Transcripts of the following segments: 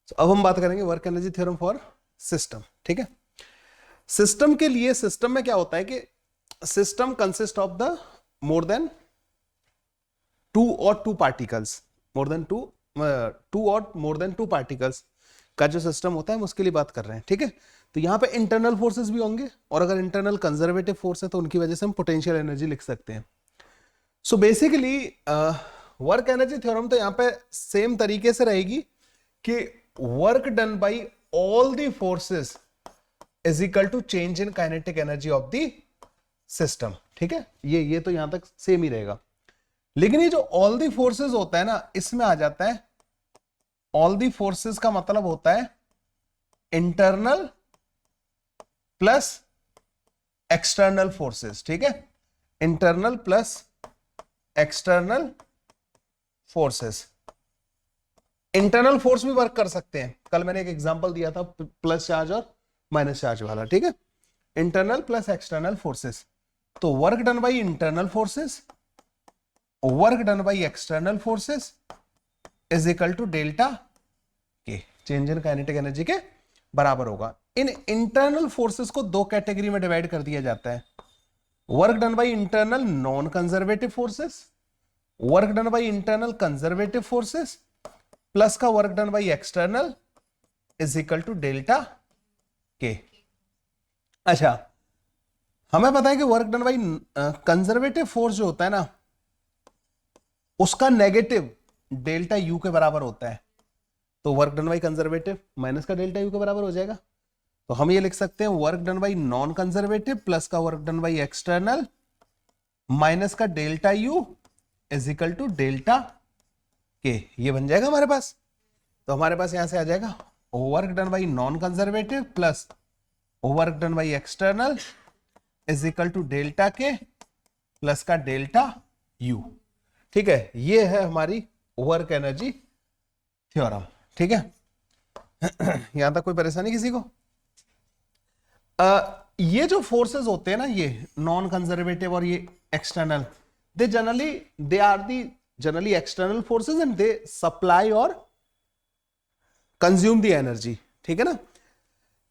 तो अब हम बात करेंगे work energy theorem for system. ठीक है, सिस्टम के लिए, सिस्टम में क्या होता है कि system consist of the more than two particles, more than two particles का जो सिस्टम होता है हम उसके लिए बात कर रहे हैं। ठीक है, तो यहां पे इंटरनल फोर्सेस भी होंगे, और अगर इंटरनल कंजर्वेटिव फोर्स है तो उनकी वजह से हम पोटेंशियल एनर्जी लिख सकते हैं। So basically work energy theorem तो यहां पे सेम तरीके से रहेगी कि work done by all the forces is equal to change in kinetic energy of the system. ठीक है, ये तो यहां तक सेम ही रहेगा। लेकिन ये जो ऑल दी फोर्सेस होता है ना, इसमें आ जाता है, ऑल दी फोर्सेस का मतलब होता है इंटरनल प्लस एक्सटर्नल फोर्सेस। ठीक है, internal plus external forces. Internal force भी वर्क कर सकते हैं, कल मैंने एक एग्जांपल दिया था प्लस चार्ज और माइनस चार्ज वाला। ठीक है, इंटरनल प्लस एक्सटर्नल फोर्सेस। तो work done by internal forces, work done by external forces is equal to delta K, change in kinetic energy के बराबर होगा। इन इंटरनल फोर्सेस को दो कैटेगरी में डिवाइड कर दिया जाता है, work done by internal non conservative forces, work done by internal conservative forces plus का work done by external is equal to delta K. अच्छा, हमें पता है कि work done by conservative force जो होता है ना, उसका नेगेटिव डेल्टा यू के बराबर होता है। तो work done by conservative minus का डेल्टा यू के बराबर हो जाएगा। तो हम ये लिख सकते हैं work done by non conservative plus का work done by external minus का delta U is equal to delta K. ये बन जाएगा हमारे पास। तो हमारे पास यहां से आ जाएगा work done by non conservative plus work done by external is equal to delta K plus का डेल्टा यू। ठीक है, ये है हमारी वर्क एनर्जी थ्योरम। ठीक है, यहां तक कोई परेशानी किसी को? ये जो फोर्सेस होते हैं ना, ये नॉन कंजर्वेटिव और ये external, they are the generally external forces and they supply और कंज्यूम दी एनर्जी। ठीक है ना,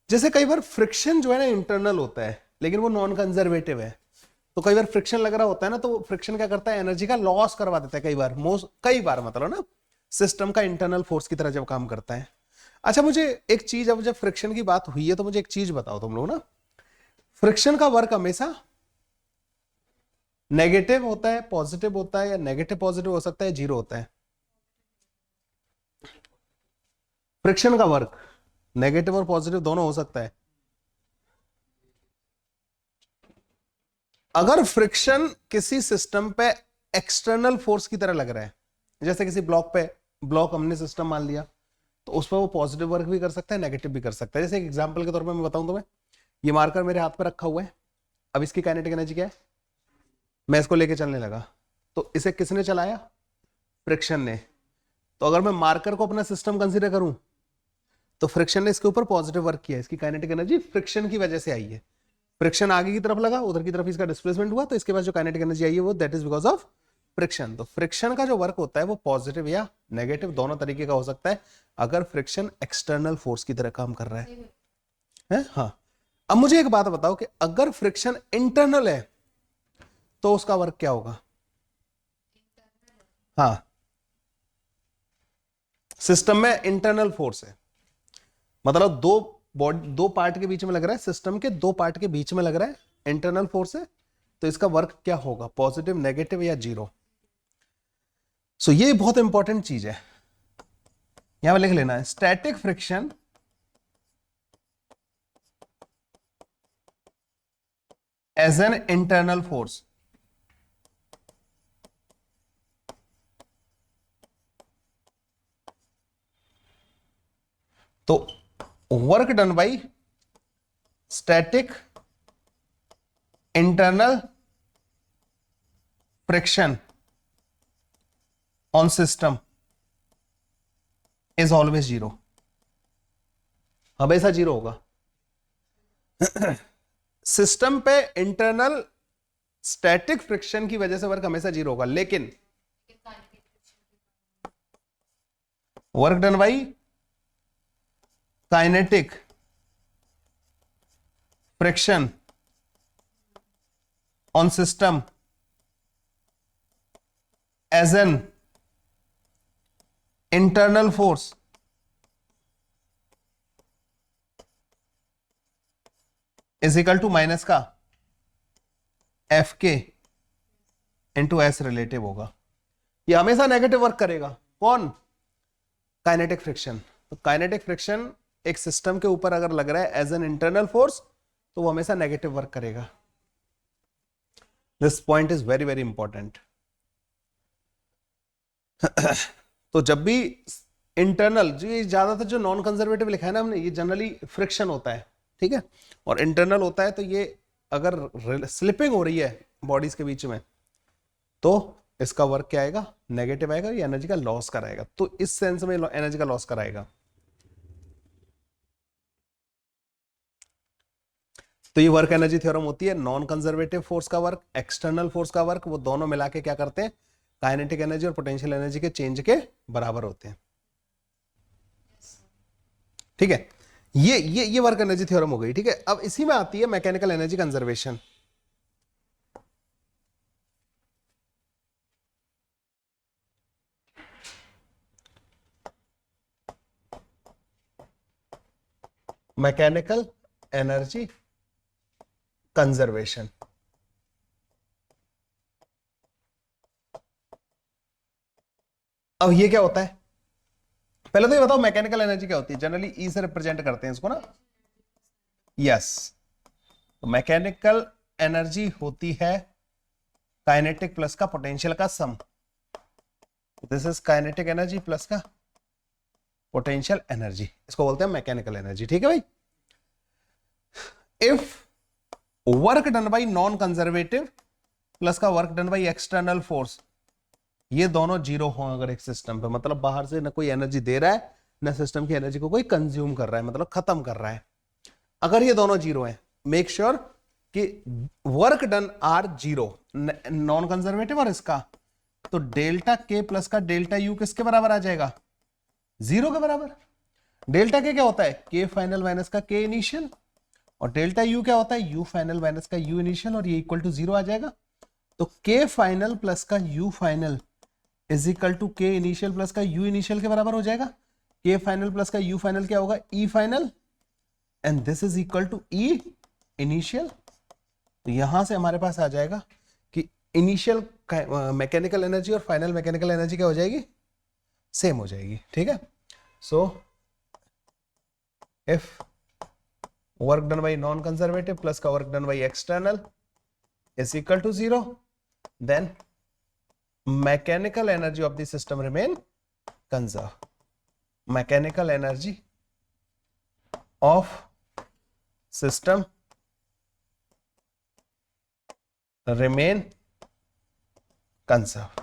जैसे कई बार फ्रिक्शन जो है ना इंटरनल होता है लेकिन वो नॉन कंजर्वेटिव है, तो कई बार फ्रिक्शन लग रहा होता है ना, तो फ्रिक्शन क्या करता है, एनर्जी का लॉस करवा देता है कई बार मतलब ना, सिस्टम का इंटरनल फोर्स की तरह जब काम करता है। अच्छा, मुझे एक चीज, अब जब फ्रिक्शन की बात हुई है तो मुझे एक चीज बताओ तुम लोग ना, फ्रिक्शन का वर्क हमेशा नेगेटिव होता है, पॉजिटिव होता है, या नेगेटिव पॉजिटिव हो सकता है, जीरो होता है? फ्रिक्शन का वर्क नेगेटिव और पॉजिटिव दोनों हो सकता है। अगर फ्रिक्शन किसी सिस्टम पे एक्सटर्नल फोर्स की तरह लग रहा है, जैसे किसी ब्लॉक हमने सिस्टम मान लिया, तो उस पर वो पॉजिटिव वर्क भी कर सकता है, नेगेटिव भी कर सकता है। जैसे एक एग्जांपल के तौर पे मैं बताऊं तुम्हें, ये मार्कर मेरे हाथ पे रखा हुआ है, अब इसकी काइनेटिक एनर्जी क्या है, मैं इसको लेके चलने लगा, तो इसे किसने चलाया, फ्रिक्शन ने। तो अगर मैं मार्कर को अपना सिस्टम कंसीडर करूं तो फ्रिक्शन ने इसके ऊपर पॉजिटिव वर्क किया, इसकी काइनेटिक एनर्जी फ्रिक्शन की वजह से आई है। फ्रिक्शन आगे की तरफ लगा, उधर की तरफ इसका डिस्प्लेसमेंट हुआ, तो इसके पास जो काइनेटिक एनर्जी आई है वो that is because of friction. तो फ्रिक्शन का जो वर्क होता है वो पॉजिटिव या नेगेटिव दोनों तरीके का हो सकता है, अगर फ्रिक्शन एक्सटर्नल फोर्स की तरह काम कर रहा है? हाँ। अब मुझे एक बात बताओ कि अगर फ्रिक्शन इंटरनल है तो उसका वर्क क्या होगा? हाँ, सिस्टम में इंटरनल फोर्स है, मतलब दो पार्ट के बीच में लग रहा है, सिस्टम के दो पार्ट के बीच में लग रहा है, इंटरनल फोर्स है, तो इसका वर्क क्या होगा, पॉजिटिव, नेगेटिव या जीरो? सो ये बहुत इंपॉर्टेंट चीज है, यहां पर लिख लेना है, static friction as an internal force. तो work done by static internal friction on system is always zero, हमेशा जीरो होगा। सिस्टम पे इंटरनल स्टैटिक फ्रिक्शन की वजह से वर्क हमेशा जीरो होगा, लेकिन work done by kinetic friction on system as an internal force is equal to minus का F K into S relative होगा। ये हमेशा नेगेटिव वर्क करेगा। कौन? Kinetic friction. तो काइनेटिक फ्रिक्शन एक सिस्टम के ऊपर अगर लग रहा है एज एन इंटरनल फोर्स तो वो हमेशा नेगेटिव वर्क करेगा। This point is very very important. तो जब भी इंटरनल, जो ये ज्यादातर जो नॉन कंजर्वेटिव लिखा है ना हमने, ये जनरली फ्रिक्शन होता है, ठीक है, और इंटरनल होता है। तो ये अगर स्लिपिंग हो रही है बॉडीज के बीच में तो इसका वर्क क्या आएगा? नेगेटिव आएगा। ये एनर्जी का लॉस कराएगा। तो इस सेंस में एनर्जी का लॉस कराएगा। तो ये वर्क एनर्जी थ्योरम होती है। नॉन कंजर्वेटिव फोर्स का वर्क, एक्सटर्नल फोर्स का वर्क, वो दोनों मिला के क्या करते हैं? काइनेटिक एनर्जी और पोटेंशियल एनर्जी के चेंज के बराबर होते हैं। ठीक है, ये वर्क एनर्जी थ्योरम हो गई। ठीक है, अब इसी में आती है mechanical energy conservation. Mechanical energy conservation. अब ये क्या होता है? पहले तो ये बताओ मैकेनिकल एनर्जी क्या होती है? जनरली ई से रिप्रेजेंट करते हैं इसको ना। यस, तो मैकेनिकल एनर्जी होती है काइनेटिक प्लस का पोटेंशियल का sum. This is kinetic energy plus का पोटेंशियल एनर्जी, इसको बोलते हैं मैकेनिकल एनर्जी। ठीक है भाई। If work done by non conservative plus का work done by external force, ये दोनों जीरो हो अगर एक सिस्टम पे, मतलब बाहर से ना कोई एनर्जी दे रहा है ना सिस्टम की एनर्जी को कोई कंज्यूम कर रहा है, मतलब खत्म कर रहा है। अगर ये दोनों जीरो हैं, मेक श्योर कि work done are zero, non conservative और इसका, तो डेल्टा के प्लस का डेल्टा यू किसके बराबर आ जाएगा? जीरो के बराबर। डेल्टा के क्या होता है? के फाइनल माइनस का के इनिशियल, और डेल्टा यू क्या होता है? यू फाइनल माइनस का यू इनिशियल, और ये इक्वल टू जीरो आ जाएगा। तो के फाइनल प्लस का U final is equal to K initial plus का यू इनिशियल के बराबर हो जाएगा। के फाइनल प्लस का यू फाइनल क्या होगा? E final, and this is equal to E initial. तो यहां से हमारे पास आ जाएगा कि इनिशियल मैकेनिकल एनर्जी और फाइनल मैकेनिकल एनर्जी क्या हो जाएगी? सेम हो जाएगी। ठीक है, so if work done by non conservative plus का work done by external is equal to zero, then mechanical energy of the system remain conserved. Mechanical energy of system remain conserved.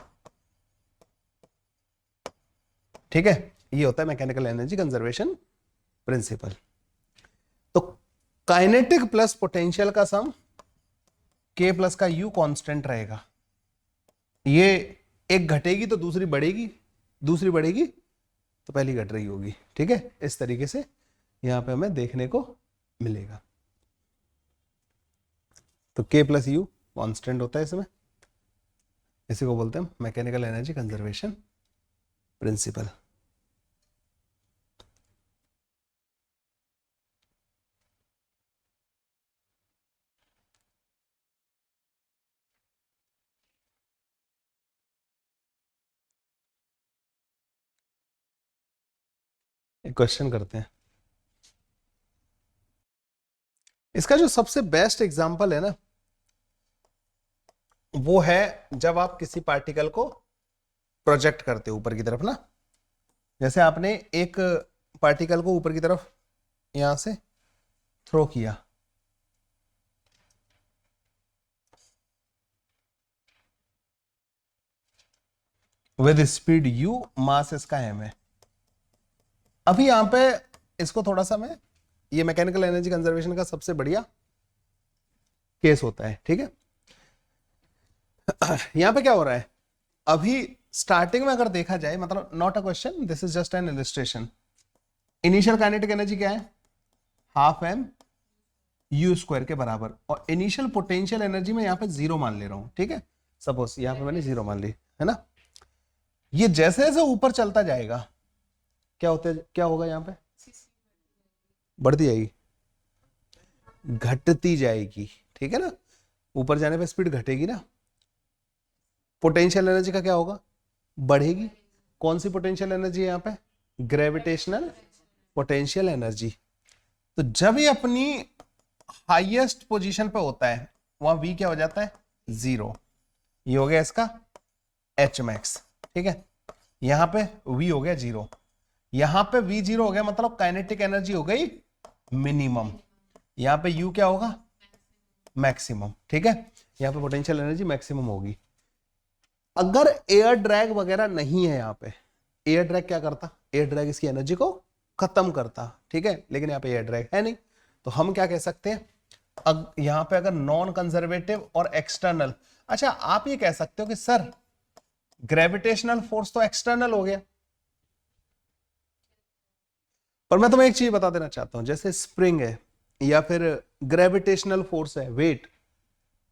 ठीक है, ये होता है मैकेनिकल एनर्जी कंजर्वेशन प्रिंसिपल। तो kinetic plus potential का सम के plus का यू कांस्टेंट रहेगा। ये एक घटेगी तो दूसरी बढ़ेगी, दूसरी बढ़ेगी तो पहली घट रही होगी। ठीक है, इस तरीके से यहां पे हमें देखने को मिलेगा। तो के प्लस यू कॉन्स्टेंट होता है इसमें, इसी को बोलते हैं मैकेनिकल एनर्जी कंजर्वेशन प्रिंसिपल। एक क्वेश्चन करते हैं। इसका जो सबसे बेस्ट एग्जांपल है ना, वो है जब आप किसी पार्टिकल को प्रोजेक्ट करते हो ऊपर की तरफ ना। जैसे आपने एक पार्टिकल को ऊपर की तरफ यहां से थ्रो किया, विद स्पीड यू, मास इसका m है। अभी यहां पे इसको थोड़ा सा मैं, ये मैकेनिकल एनर्जी कंजर्वेशन का सबसे बढ़िया केस होता है। ठीक है, यहां पे क्या हो रहा है? अभी स्टार्टिंग में अगर देखा जाए, मतलब not a question, this is just an illustration. Initial kinetic energy क्या है, हाफ एम यू स्क्वायर के बराबर, और इनिशियल पोटेंशियल एनर्जी में यहाँ पे 0 मान ले रहा हूं, ठीक है, सपोज यहाँ पे मैंने 0 मान ली है ना। ये जैसे जैसे ऊपर चलता जाएगा क्या होगा, यहाँ पे बढ़ती जाएगी, घटती जाएगी, ठीक है ना, ऊपर जाने पे स्पीड घटेगी ना। पोटेंशियल एनर्जी का क्या होगा, बढ़ेगी। कौन सी पोटेंशियल एनर्जी है यहाँ पे, ग्रेविटेशनल पोटेंशियल एनर्जी। तो जब ये अपनी हाईएस्ट पोजीशन पे होता है वहां v क्या हो जाता है, 0। ये हो गया इसका h max, ठीक है, यहां पे v हो गया 0, यहां पे v 0 हो गया, मतलब काइनेटिक एनर्जी हो गई मिनिमम, यहां पे u क्या होगा, मैक्सिमम, ठीक है, यहां पे पोटेंशियल एनर्जी मैक्सिमम होगी। अगर एयर ड्रैग वगैरह नहीं है, यहाँ पे एयर ड्रैग क्या करता, एयर ड्रैग इसकी एनर्जी को खत्म करता, ठीक है, लेकिन यहाँ पे एयर ड्रैग है नहीं, तो हम क्या कह सकते हैं, यहां पे अगर नॉन कंजर्वेटिव और एक्सटर्नल, अच्छा आप ये कह सकते हो कि सर ग्रेविटेशनल फोर्स तो एक्सटर्नल हो गया, पर मैं तुम्हें एक चीज बता देना चाहता हूं, जैसे स्प्रिंग है या फिर ग्रेविटेशनल फोर्स है, वेट,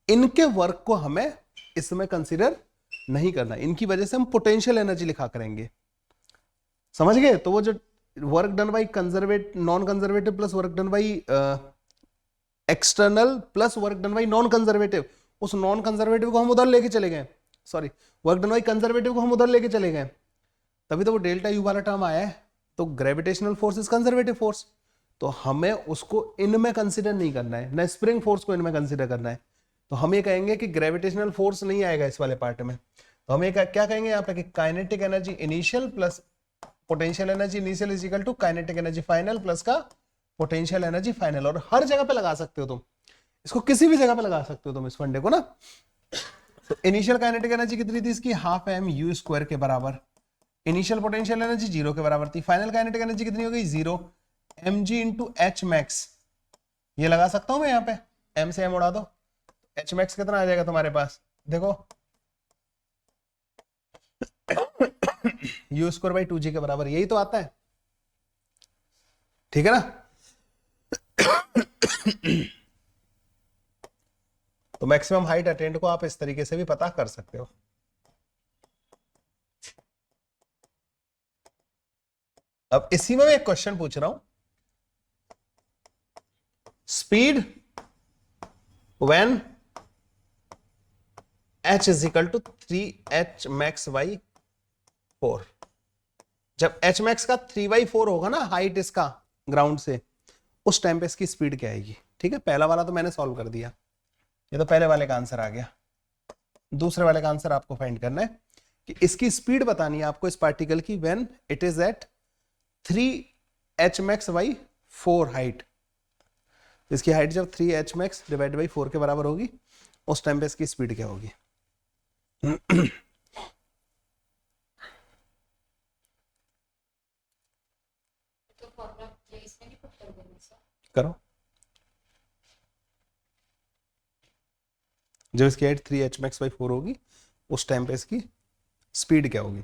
इनके वर्क को हमें इसमें कंसीडर नहीं करना, इनकी वजह से हम पोटेंशियल एनर्जी लिखा करेंगे, समझ गए। तो वो जो work done by conservative non conservative plus work done by external plus work done by non conservative, उस नॉन कंजर्वेटिव को हम उधर लेके चले गए, sorry work done by conservative को हम उधर लेके चले गए, तभी तो वो डेल्टा यू वाला टर्म आया है। तो gravitational force is conservative force, तो हमें उसको इनमें कंसीडर नहीं करना है, न स्प्रिंग फोर्स को इनमें कंसीडर करना है। तो हम ये कहेंगे कि ग्रेविटेशनल फोर्स नहीं आएगा इस वाले पार्ट में, तो हम ये क्या कहेंगे यहाँ पे कि kinetic energy initial plus potential energy initial is equal to kinetic energy final plus का पोटेंशियल एनर्जी फाइनल। और हर जगह पे लगा सकते हो तुम इसको, किसी भी जगह पे लगा सकते हो तुम इस फंडे को ना। तो इनिशियल काइनेटिक एनर्जी कितनी थी इसकी, हाफ एम यू स्क्वायर के बराबर, इनिशियल पोटेंशियल एनर्जी 0 के बराबर थी, फाइनल काइनेटिक एनर्जी कितनी हो गई 0 mg इंटू एच मैक्स, ये लगा सकता हूं मैं यहाँ पे, m से m उड़ा दो, एच मैक्स कितना आ जाएगा तुम्हारे पास, देखो यू स्क्वायर बाई 2g के बराबर, यही तो आता है, ठीक है ना। तो मैक्सिमम हाइट अटेंड को आप इस तरीके से भी पता कर सकते हो। अब इसी में मैं एक क्वेश्चन पूछ रहा हूं, speed when h is equal to 3h max by 4, जब h max का 3/4 होगा ना हाइट इसका ग्राउंड से, उस टाइम पे इसकी स्पीड क्या आएगी, ठीक है। पहला वाला तो मैंने सॉल्व कर दिया, ये तो पहले वाले का आंसर आ गया। दूसरे वाले का आंसर आपको फाइंड करना है कि इसकी स्पीड बतानी है आपको इस पार्टिकल की, when it is at 3h max by 4 height, इसकी हाइट जब 3h max डिवाइड बाई 4 के बराबर होगी, उस टाइम पे इसकी स्पीड क्या होगी। करो, जब इसकी हाइट 3h max by 4 होगी, उस टाइम पे इसकी स्पीड क्या होगी।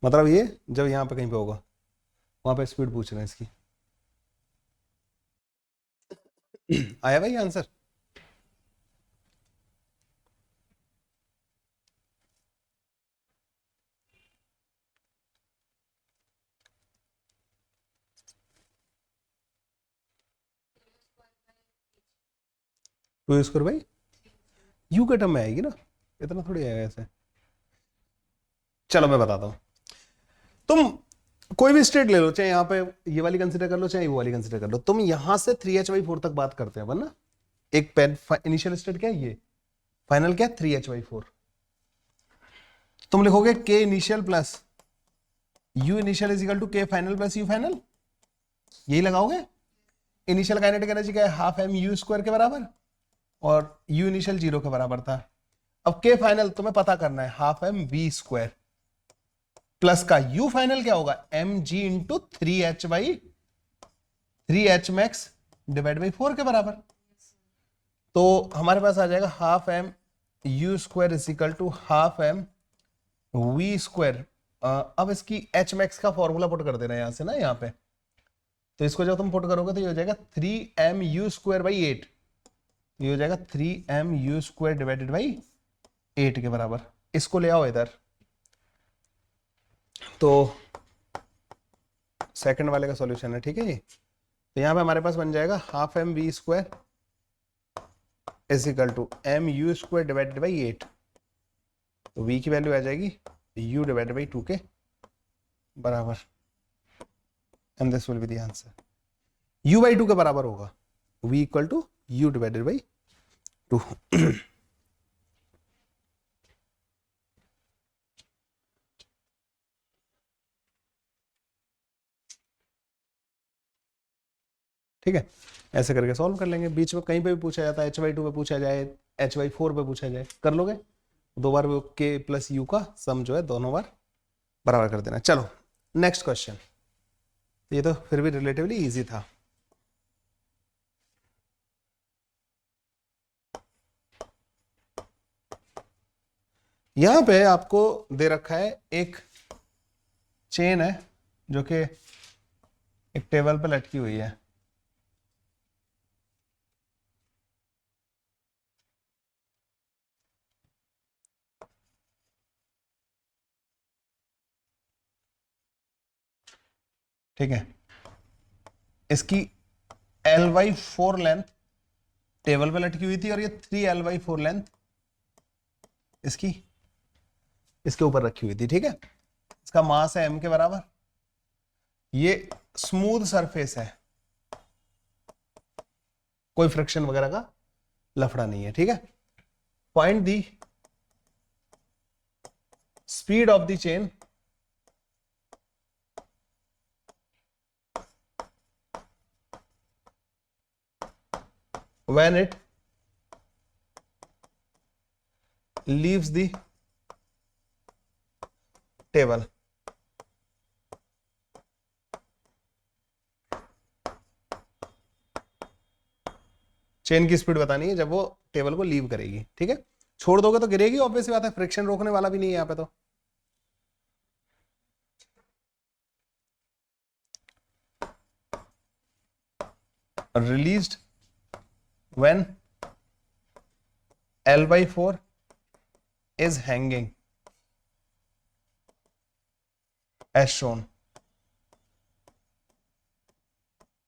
मतलब ये जब यहां पे कहीं पे होगा, वहां पे स्पीड पूछ रहे हैं इसकी। आया भाई आंसर। टू स्क्वायर भाई यू के टर्म में आएगी ना, इतना थोड़ी आएगा ऐसे। चलो मैं बताता हूं, तुम कोई भी स्टेट ले लो, चाहे यहाँ पे ये वाली कंसीडर कर लो, चाहे वो वाली कंसीडर कर लो, तुम यहां से 3h/4 तक बात करते हैं वरना एक पेन इनिशियल स्टेट क्या है, ये फाइनल क्या है 3h/4। तुम लिखोगे k initial plus u initial is equal to k final plus u final, यही लगाओगे। इनिशियल काइनेटिक एनर्जी क्या है, हाफ एम यू स्क्वायर के बराबर, और u इनिशियल 0 के बराबर था। अब k फाइनल तुम्हें पता करना है, half M V square plus का u फाइनल क्या होगा, mg into 3h max divide by 4 के बराबर। तो हमारे पास आ जाएगा half M U square is equal to half M V square अब इसकी एच मैक्स का फॉर्मूला पुट कर देना यहां से ना, यहाँ पे। तो इसको जब तुम पुट करोगे तो ये हो जाएगा 3mu²/8। ये हो जाएगा 3mu² डिवाइडेड बाई 8 के बराबर। इसको ले आओ इधर, तो सेकंड वाले का सॉल्यूशन है, ठीक है। तो यहाँ पे हमारे पास बन जाएगा ½ mv² is equal to mu² divided by 8। तो v की वैल्यू आ जाएगी u डिवाइडेड बाई 2 के बराबर, and this will be the answer. u/2 के बराबर होगा, v equal to u divided by 2। ठीक है, ऐसे करके सॉल्व कर लेंगे। बीच में कहीं पे भी पूछा जाता है, h/2 पे पूछा जाए, h/4 पे पूछा जाए, कर लोगे। 2 बार k प्लस u का सम जो है दोनों बार बराबर कर देना। चलो नेक्स्ट क्वेश्चन। ये तो फिर भी रिलेटिवली इजी था। यहां पे आपको दे रखा है एक चेन है जो कि एक टेबल पे लटकी हुई है। ठीक है, इसकी L/4 लेंथ टेबल पे लटकी हुई थी और ये 3L/4 लेंथ इसकी इसके ऊपर रखी हुई थी। ठीक है, इसका मास है m के बराबर। ये स्मूथ सरफेस है, कोई फ्रिक्शन वगैरह का लफड़ा नहीं है। ठीक है, find the speed of the chain when it leaves the table। Chain की स्पीड बतानी है जब वो टेबल को लीव करेगी। ठीक है, छोड़ दोगे तो गिरेगी, ऑब्वियस बात है, फ्रिक्शन रोकने वाला भी नहीं है यहां पे। तो released when L/4 is hanging as shown।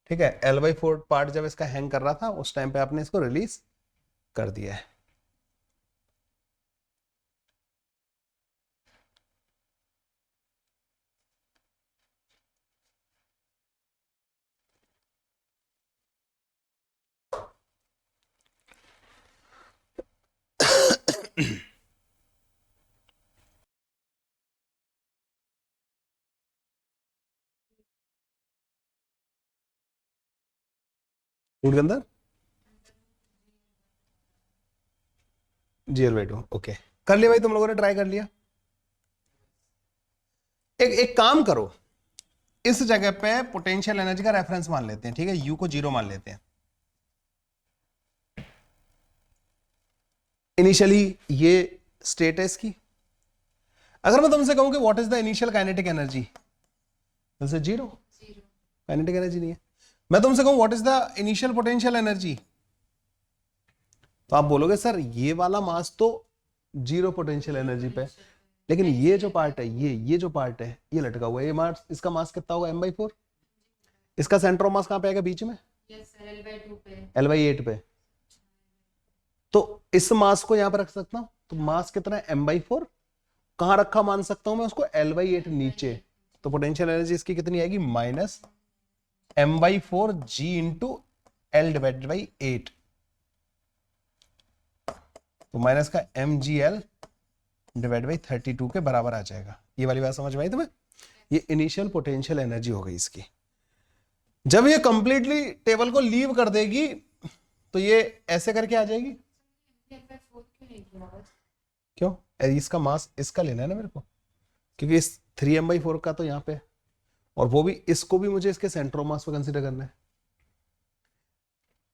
ठीक है, L/4 पार्ट जब इसका हैंग कर रहा था उस टाइम पे आपने इसको रिलीज कर दिया है। फूड के अंदर GL/2। ओके, कर लिया भाई, तुम लोगों ने ट्राई कर लिया। एक काम करो, इस जगह पे पोटेंशियल एनर्जी का रेफरेंस मान लेते हैं। ठीक है, U को 0 मान लेते हैं। इनिशियली ये स्टेट है इसकी। अगर मैं तुमसे कहूं कि what is the initial kinetic energy, तो 0, काइनेटिक एनर्जी नहीं है। मैं तुमसे कहूं what is the initial potential energy, तो आप बोलोगे सर ये वाला मास तो 0 पोटेंशियल एनर्जी पे, लेकिन ये जो पार्ट है, ये जो पार्ट है ये लटका हुआ है, ये मास, इसका मास कितना होगा m/4। इसका सेंटर ऑफ मास कहां पे आएगा, बीच में, L/8 पे। तो इस मास को यहां पर रख सकता हूं, तो मास कितना है m/4। कहां रखा मान सकता हूं मैं उसको, L/8 नीचे। तो पोटेंशियल एनर्जी इसकी कितनी आएगी, -m/4 g इंटू L/8। तो माइनस का mgl डिवाइड बाई 32 के बराबर आ जाएगा। ये वाली बात समझ में आई तुम्हें? ये इनिशियल पोटेंशियल एनर्जी हो गई इसकी। जब ये कंप्लीटली टेबल को लीव कर देगी तो ये ऐसे करके आ जाएगी। क्यों? इसका मास इसका लेना है ना मेरे को, क्योंकि इस 3m/4 का तो यहाँ पे, और वो भी इसको भी मुझे इसके सेंटर ऑफ मास पे कंसीडर करना है।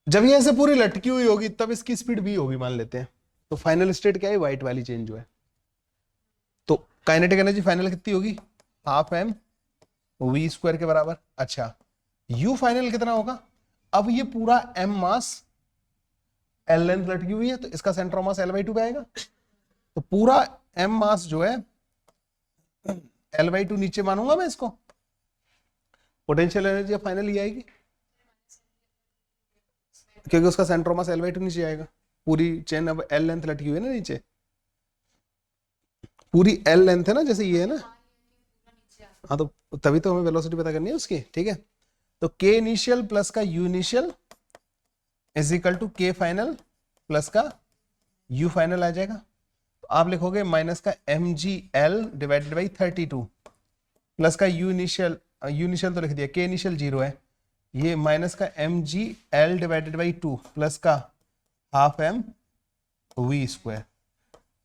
जब ये ऐसे पूरी लटकी हुई होगी तब इसकी स्पीड v होगी मान लेते हैं। तो फाइनल स्टेट क्या है, व्हाइट वाली चेन जो है। तो काइनेटिक एनर्जी फाइनल कितनी होगी, हाफ एम वी स्क्वायर के बराबर। अच्छा, यू फाइनल कितना होगा? अब ये पूरा एम मास एल लेंथ लटकी हुई है, तो इसका सेंटर मास L/2 पे आएगा। तो पूरा एम मास जो है L/2 नीचे मानूंगा मैं इसको, पोटेंशियल एनर्जी फाइनल ये आएगी, क्योंकि उसका सेंटर मास L/2 नीचे आएगा। पूरी चेन अब एल लेंथ लटकी हुई है ना नीचे, पूरी एल लेंथ है ना, जैसे ये है ना। हाँ, तो तभी तो हमें वेलोसिटी पता करनी है उसकी। ठीक है, तो के इनिशियल प्लस का U initial is equal to K final plus का यू फाइनल आ जाएगा। तो आप लिखोगे माइनस का M G L divided by 32 plus का यू इनिशियल तो लिख दिया, के इनिशियल 0 है, ये माइनस का M G L divided by 2 plus का हाफ एम वी स्क्वायर,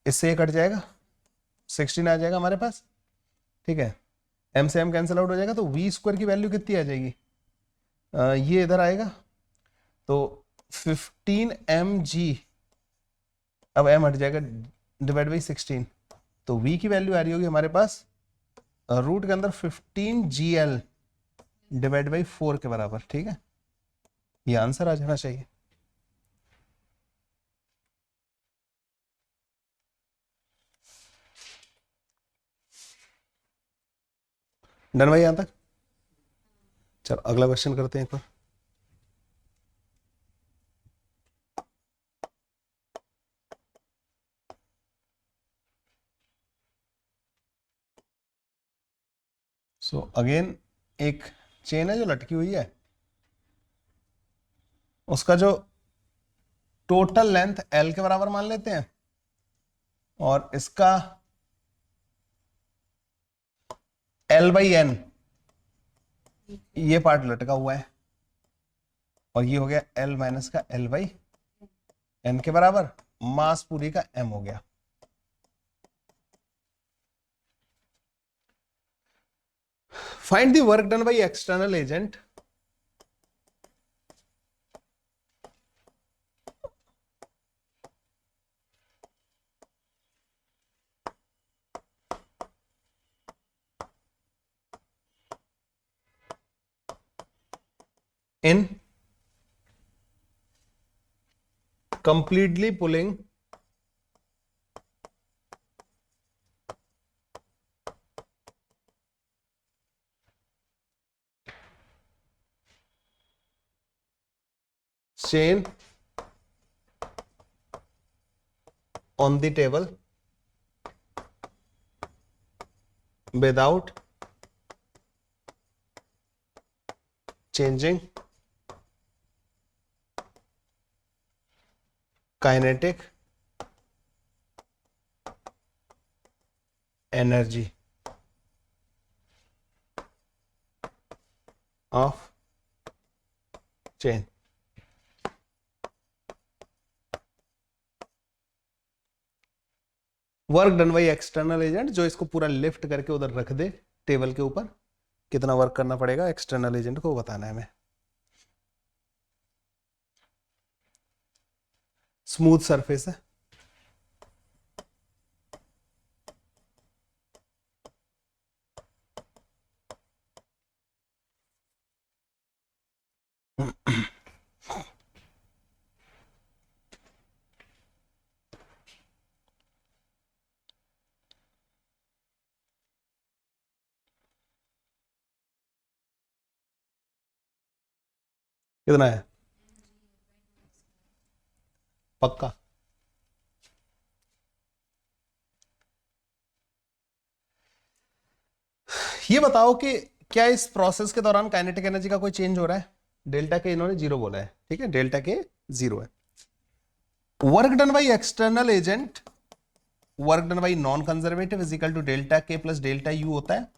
इससे ये कट जाएगा, 16 आ जाएगा हमारे पास। ठीक है, एम से एम कैंसिल आउट हो जाएगा, तो वी स्क्वायर की वैल्यू कितनी आ जाएगी? ये इधर आएगा, तो 15 एम जी, अब एम हट जाएगा, डिवाइड बाई 16, तो वी की वैल्यू आ रही होगी हमारे पास रूट के अंदर 15 जी एल डिवाइड बाई 4 के बराबर। ठीक है, ये आंसर आ जाना चाहिए। डन भाई यहां तक? चलो अगला क्वेश्चन करते हैं एक बार। सो अगेन एक चेन है जो लटकी हुई है, उसका जो टोटल लेंथ एल के बराबर मान लेते हैं, और इसका एल बाई एन ये पार्ट लटका हुआ है, और ये हो गया एल माइनस का एल बाई एन के बराबर, मास पूरी का एम हो गया। Find the work done by external agent in completely pulling chain on the table without changing kinetic energy of chain। Work done by external agent, जो इसको पूरा लिफ्ट करके उधर रख दे टेबल के ऊपर, कितना वर्क करना पड़ेगा एक्सटर्नल एजेंट को बताना है हमें। स्मूथ सरफेस है, कितना है पक्का? ये बताओ कि क्या इस प्रोसेस के दौरान काइनेटिक एनर्जी का कोई चेंज हो रहा है? डेल्टा के इन्होंने 0 बोला है। ठीक है, डेल्टा के 0 है। Work done by external agent, work done by non conservative is equal to delta K plus delta U होता है।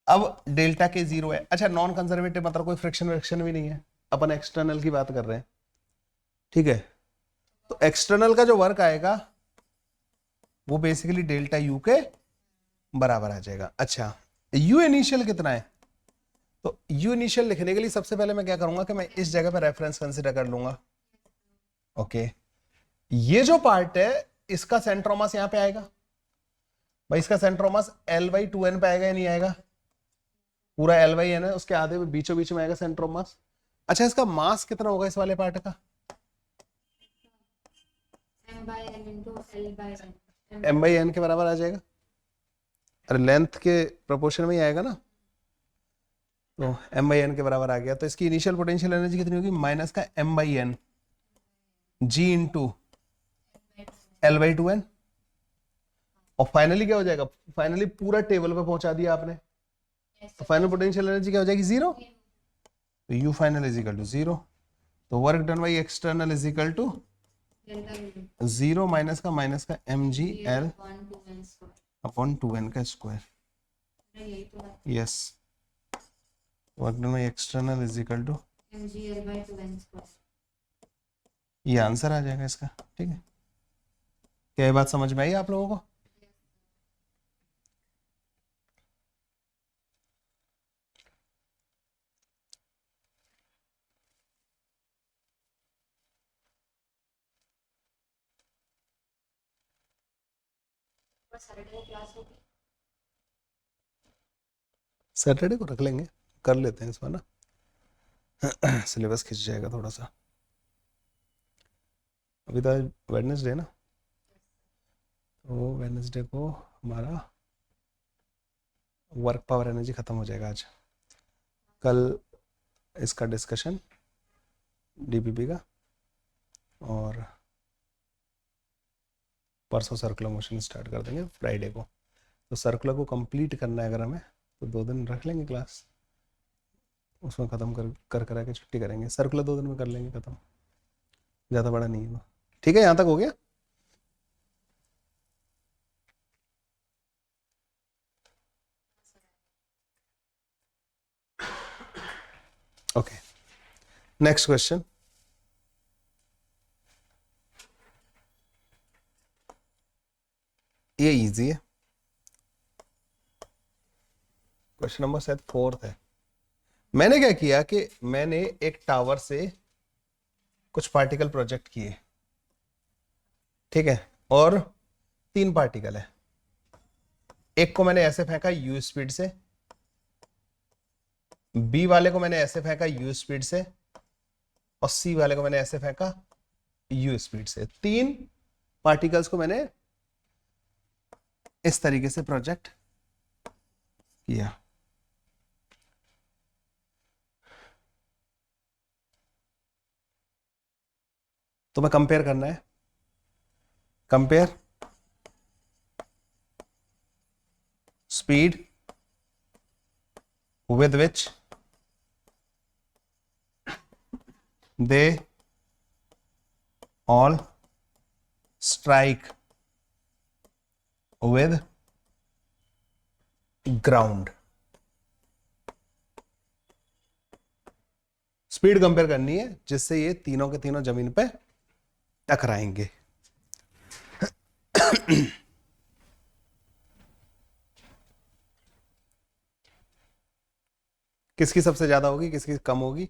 अब डेल्टा के 0 है। अच्छा, नॉन कंजर्वेटिव मतलब कोई फ्रिक्शन विक्शन भी नहीं है, अपन एक्सटर्नल की बात कर रहे हैं। ठीक है, तो एक्सटर्नल का जो वर्क आएगा वो बेसिकली डेल्टा यू के बराबर आ जाएगा। अच्छा, यू इनिशियल कितना है? तो यू इनिशियल लिखने के लिए सबसे पहले मैं क्या करूंगा कि मैं इस जगह पर रेफरेंस कंसीडर कर लूंगा। ओके, ये जो पार्ट है इसका सेंटर ऑफ मास यहां पे आएगा भाई इसका सेंटर ऑफ मास L/2n पे आएगा या नहीं आएगा? पूरा L/n है, उसके आधे में बीचों बीच में आएगा सेंटर ऑफ मास। अच्छा इसका मास कितना होगा इस वाले पार्ट का? m/n के बराबर आ जाएगा। अरे लेंथ के प्रोपोर्शन में ही आएगा ना, तो m/n के बराबर आ गया। तो इसकी इनिशियल पोटेंशियल एनर्जी कितनी होगी? माइनस का m/n g इंटू L/2n। और फाइनली क्या हो जाएगा? फाइनली पूरा टेबल पे पहुंचा दिया आपने, तो फाइनल पोटेंशियल एनर्जी क्या हो जाएगी? 0। तो U final is equal to 0। तो work done by external is equal to 0 minus का mgl अपॉन 2n का square. Yes, work done by external is equal to ये आंसर आ जाएगा इसका। ठीक है, क्या ये बात समझ में आई आप लोगों को? सैटरडे को रख लेंगे, कर लेते हैं इस बार ना, सिलेबस खिंच जाएगा थोड़ा सा। अभी तो वेडनेसडे ना, तो वेडनेसडे को हमारा वर्क पावर एनर्जी खत्म हो जाएगा आज। कल इसका डिस्कशन डीपीपी का, और परसों सर्कुलर मोशन स्टार्ट कर देंगे फ्राइडे को। तो सर्कुलर को कंप्लीट करना है अगर हमें, तो 2 दिन रख लेंगे क्लास, उसमें ख़त्म कर करा के छुट्टी करेंगे। सर्कुलर 2 दिन में कर लेंगे ख़त्म, ज़्यादा बड़ा नहीं है। ठीक है, यहाँ तक हो गया? Okay, next question. ये इजी है, क्वेश्चन नंबर शायद 4 है। मैंने क्या किया कि मैंने एक टावर से कुछ पार्टिकल प्रोजेक्ट किए, ठीक है, और 3 पार्टिकल है। एक को मैंने ऐसे फेंका u स्पीड से, बी वाले को मैंने ऐसे फेंका u स्पीड से, और सी वाले को मैंने ऐसे फेंका u स्पीड से। 3 पार्टिकल्स को मैंने इस तरीके से प्रोजेक्ट किया। तो मैं कंपेयर करना है, compare speed with which they all strike with ground। Speed compare करनी है जिससे ये तीनों के तीनों जमीन पे टकराएंगे। किसकी सबसे ज्यादा होगी, किसकी कम होगी,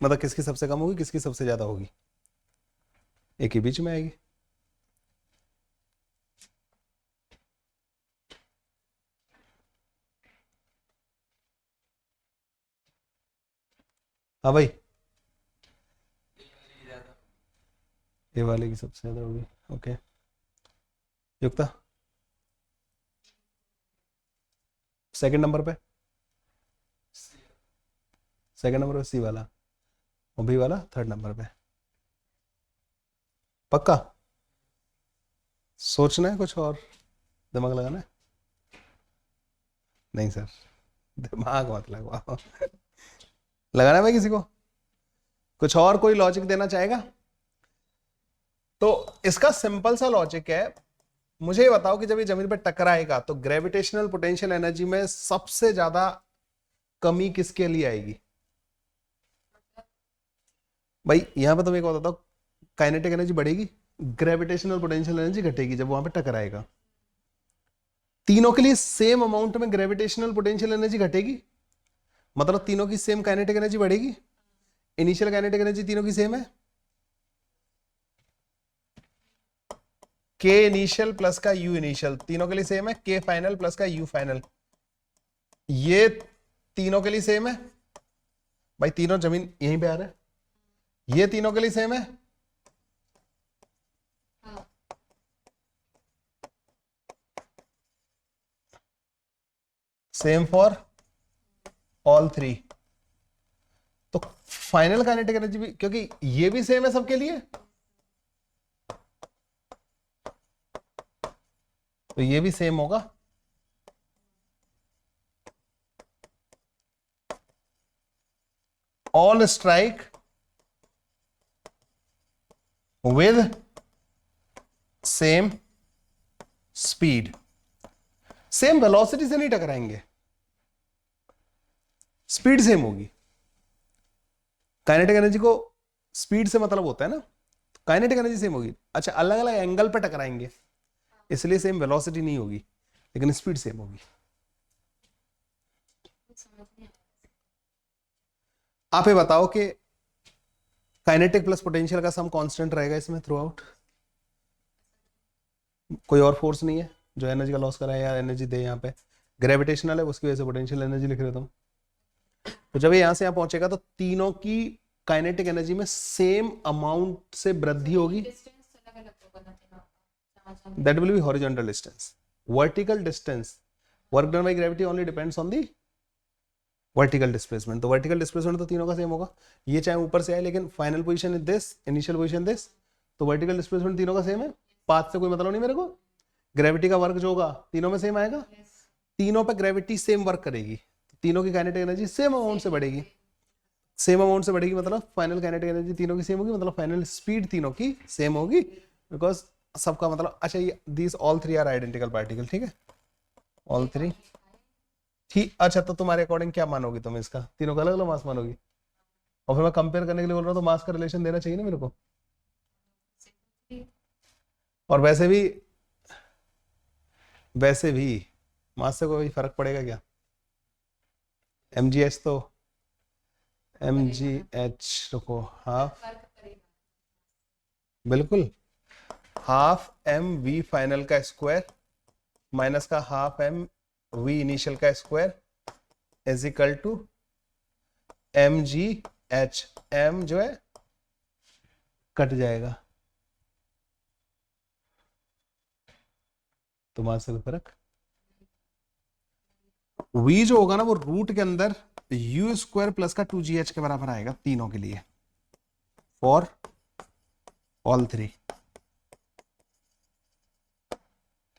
मतलब किसकी सबसे कम होगी, किसकी सबसे ज्यादा होगी, एक ही बीच में आएगी। हाँ भाई, ये वाले की सबसे ज्यादा होगी। ओके, युक्ता सेकंड नंबर पे, सेकंड नंबर पे सी वाला, और बी वाला थर्ड नंबर पे। पक्का सोचना है, कुछ और दिमाग लगाना है? नहीं सर, दिमाग मत लगवाओ। लगाना है भाई किसी को? कुछ और कोई लॉजिक देना चाहेगा? तो इसका सिंपल सा लॉजिक है, मुझे ये बताओ कि जब ये जमीन पर टकराएगा तो ग्रेविटेशनल पोटेंशियल एनर्जी में सबसे ज्यादा कमी किसके लिए आएगी? भाई यहां पर तो मैं बताता हूं, काइनेटिक एनर्जी बढ़ेगी, ग्रेविटेशनल पोटेंशियल एनर्जी घटेगी जब वहां पे टकराएगा। तीनों के लिए सेम अमाउंट में ग्रेविटेशनल पोटेंशियल एनर्जी घटेगी, मतलब तीनों की सेम काइनेटिक एनर्जी बढ़ेगी। इनिशियल काइनेटिक एनर्जी तीनों की सेम है, के इनिशियल प्लस का यू इनिशियल, तीनों के लिए सेम है, के फाइनल प्लस का यू फाइनल, ये तीनों के लिए सेम है भाई, तीनों जमीन यहीं पे आ रहा है, ये तीनों के लिए सेम है, सेम फॉर ऑल थ्री। तो फाइनल काइनेटिक एनर्जी भी, क्योंकि ये भी सेम है सबके लिए, तो ये भी सेम होगा। All strike with same speed, same velocity से नहीं टकराएंगे, स्पीड सेम होगी। काइनेटिक एनर्जी को स्पीड से मतलब होता है ना, तो काइनेटिक एनर्जी सेम होगी। अच्छा, अलग अलग एंगल पे टकराएंगे इसलिए सेम वेलोसिटी नहीं होगी, लेकिन स्पीड सेम होगी। आप ये बताओ कि काइनेटिक प्लस पोटेंशियल का सम कांस्टेंट रहेगा इसमें थ्रू आउट, कोई और फोर्स नहीं है जो एनर्जी का लॉस कराए या एनर्जी दे, यहाँ पे ग्रेविटेशनल है, उसकी वजह से पोटेंशियल एनर्जी लिख रहे तुम। तो जब ये यहां से यहां पहुंचेगा तो तीनों की काइनेटिक एनर्जी में सेम अमाउंट से वृद्धि होगी, that will be horizontal distance. Vertical distance, work done by gravity only depends on the vertical displacement, तो वर्टिकल डिस्प्लेसमेंट तो तीनों का सेम होगा, ये चाहे ऊपर से आए लेकिन final position is this, initial position this, तो वर्टिकल डिस्प्लेसमेंट तीनों का सेम है, पाथ से कोई मतलब नहीं मेरे को। ग्रेविटी का वर्क जो होगा तीनों में सेम आएगा, तीनों पे ग्रेविटी सेम वर्क करेगी, तीनों की काइनेटिक एनर्जी सेम अमाउंट से बढ़ेगी, सेम अमाउंट से बढ़ेगी मतलब फाइनल काइनेटिक एनर्जी तीनों की सेम होगी, मतलब फाइनल स्पीड तीनों की सेम होगी, बिकॉज सबका मतलब, अच्छा ये these all three are identical particle, ठीक है, ऑल थ्री ठीक। अच्छा, तो तुम्हारे अकॉर्डिंग क्या मानोगी तुम इसका, तीनों का अलग अलग मास मानोगी, और फिर मैं कंपेयर करने के लिए बोल रहा हूँ तो मास का रिलेशन देना चाहिए ना मेरे को, और वैसे भी मास से कोई फर्क पड़ेगा क्या, mgh तो mgh, रुको, हाफ, बिल्कुल हाफ एम वी फाइनल का स्क्वायर माइनस का हाफ एम वी इनिशियल का square is equal to M G H, M जो है कट जाएगा, तो मास से कोई फर्क, वी जो होगा ना वो रूट के अंदर यू स्क्वायर प्लस का 2gh के बराबर आएगा तीनों के लिए, फॉर ऑल थ्री,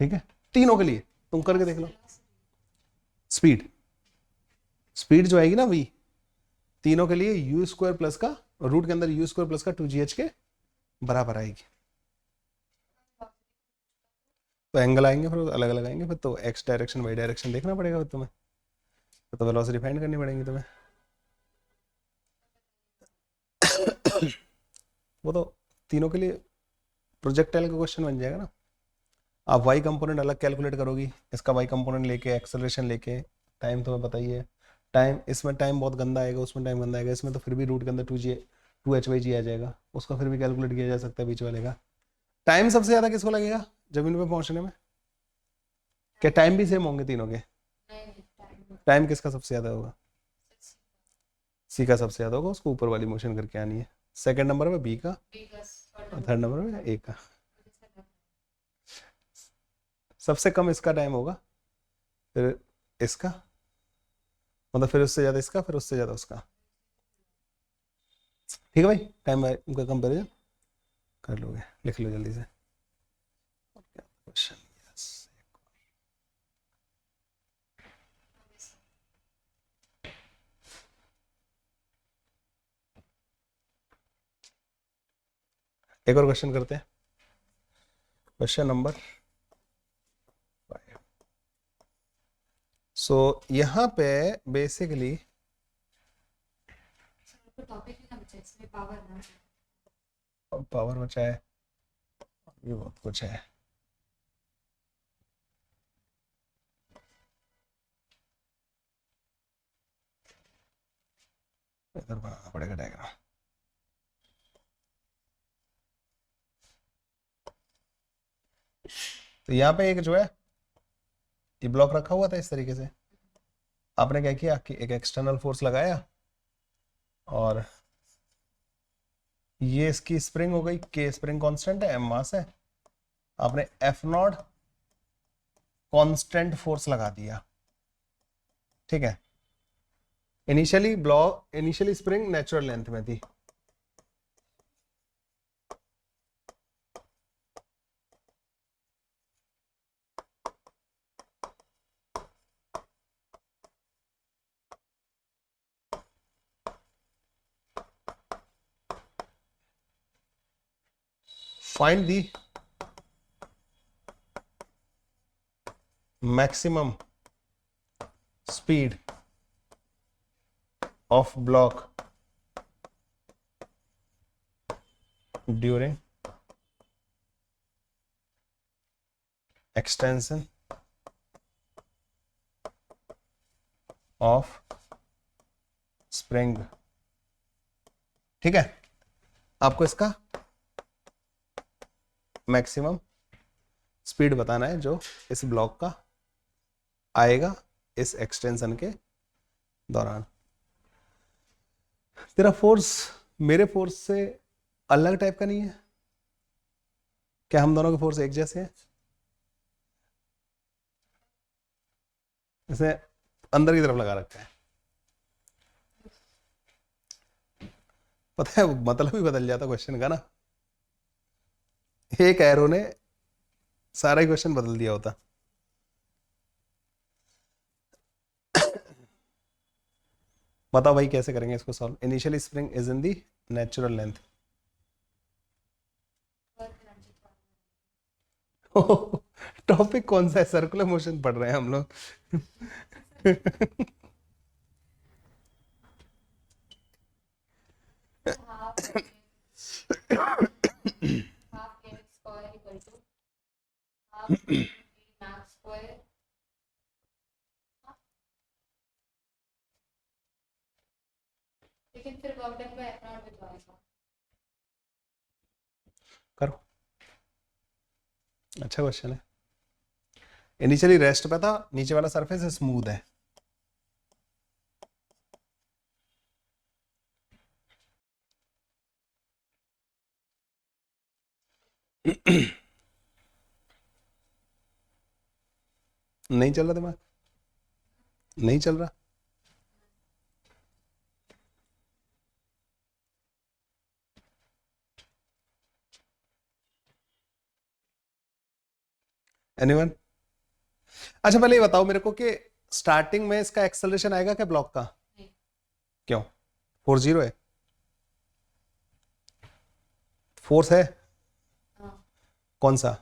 ठीक है, तीनों के लिए तुम करके देख लो। स्पीड, स्पीड जो आएगी ना वी, तीनों के लिए यू स्क्वायर प्लस का, रूट के अंदर यू स्क्वायर प्लस का 2gh के बराबर आएगी, तो एंगल आएंगे फिर अलग अलग आएंगे, फिर तो एक्स डायरेक्शन वाई डायरेक्शन देखना पड़ेगा फिर तुम्हें, तो वेलोसिटी फाइंड करनी पड़ेगी तुम्हें। वो तो तीनों के लिए प्रोजेक्टाइल का क्वेश्चन बन जाएगा ना, आप वाई कंपोनेंट अलग कैलकुलेट करोगी, इसका वाई कंपोनेंट लेके एक्सेलरेशन लेके, टाइम तुम्हें पता ही है, टाइम इसमें टाइम बहुत गंदा आएगा, उसमें टाइम गंदा आएगा, इसमें तो फिर भी रूट के अंदर 2h/g आ जाएगा, उसका फिर भी कैलकुलेट किया जा सकता है बीच वाले का। टाइम सबसे ज़्यादा किसको लगेगा जमीन पे पहुंचने में, क्या टाइम भी सेम होंगे तीनों के, टाइम किसका सबसे ज़्यादा होगा, सी का सबसे ज़्यादा होगा, उसको ऊपर वाली मोशन करके आनी है, सेकेंड नंबर में बी का, थर्ड नंबर में ए का, सबसे कम इसका टाइम होगा, फिर इसका, मतलब फिर उससे ज़्यादा इसका, फिर उससे ज़्यादा उसका, ठीक है भाई, टाइम उनका कंपेरिजन कर लोगे, लिख लो जल्दी से। क्वेश्चन, एक और क्वेश्चन करते हैं, क्वेश्चन नंबर 5। सो यहाँ पे बेसिकली पावर बचा है, ये बहुत कुछ है, इधर बनाना पड़ेगा डायग्राम। तो यहाँ पे एक जो है ये ब्लॉक रखा हुआ था इस तरीके से, आपने क्या किया कि एक एक्सटर्नल फोर्स लगाया और ये इसकी स्प्रिंग हो गई, के स्प्रिंग कांस्टेंट है, एम मास है, आपने एफ नॉट कांस्टेंट फोर्स लगा दिया, ठीक है। इनिशियली स्प्रिंग नेचुरल लेंथ में थी, find the maximum speed of block during extension of spring, ठीक है। आपको इसका मैक्सिमम स्पीड बताना है जो इस ब्लॉक का आएगा इस एक्सटेंशन के दौरान। तेरा फोर्स मेरे फोर्स से अलग टाइप का नहीं है क्या? हम दोनों के फोर्स एक जैसे हैं? इसे अंदर की तरफ लगा रखा है, पता है मतलब ही बदल जाता क्वेश्चन का ना, एक एरो ने सारा ही क्वेश्चन बदल दिया होता। बताओ भाई कैसे करेंगे इसको solve? Initially spring is in the natural length, topic कौन सा है? सर्कुलर मोशन पढ़ रहे हैं हम लोग। लेकिन फिर work done bye F not with करो, अच्छा क्वेश्चन है। इनिशियली रेस्ट पे था, नीचे वाला सरफेस स्मूथ है, नहीं चल रहा दिमाग, नहीं चल रहा। एनीवन? अच्छा पहले ये बताओ मेरे को कि स्टार्टिंग में इसका एक्सेलरेशन आएगा क्या ब्लॉक का? क्यों? 40 है, फोर्स है कौन सा?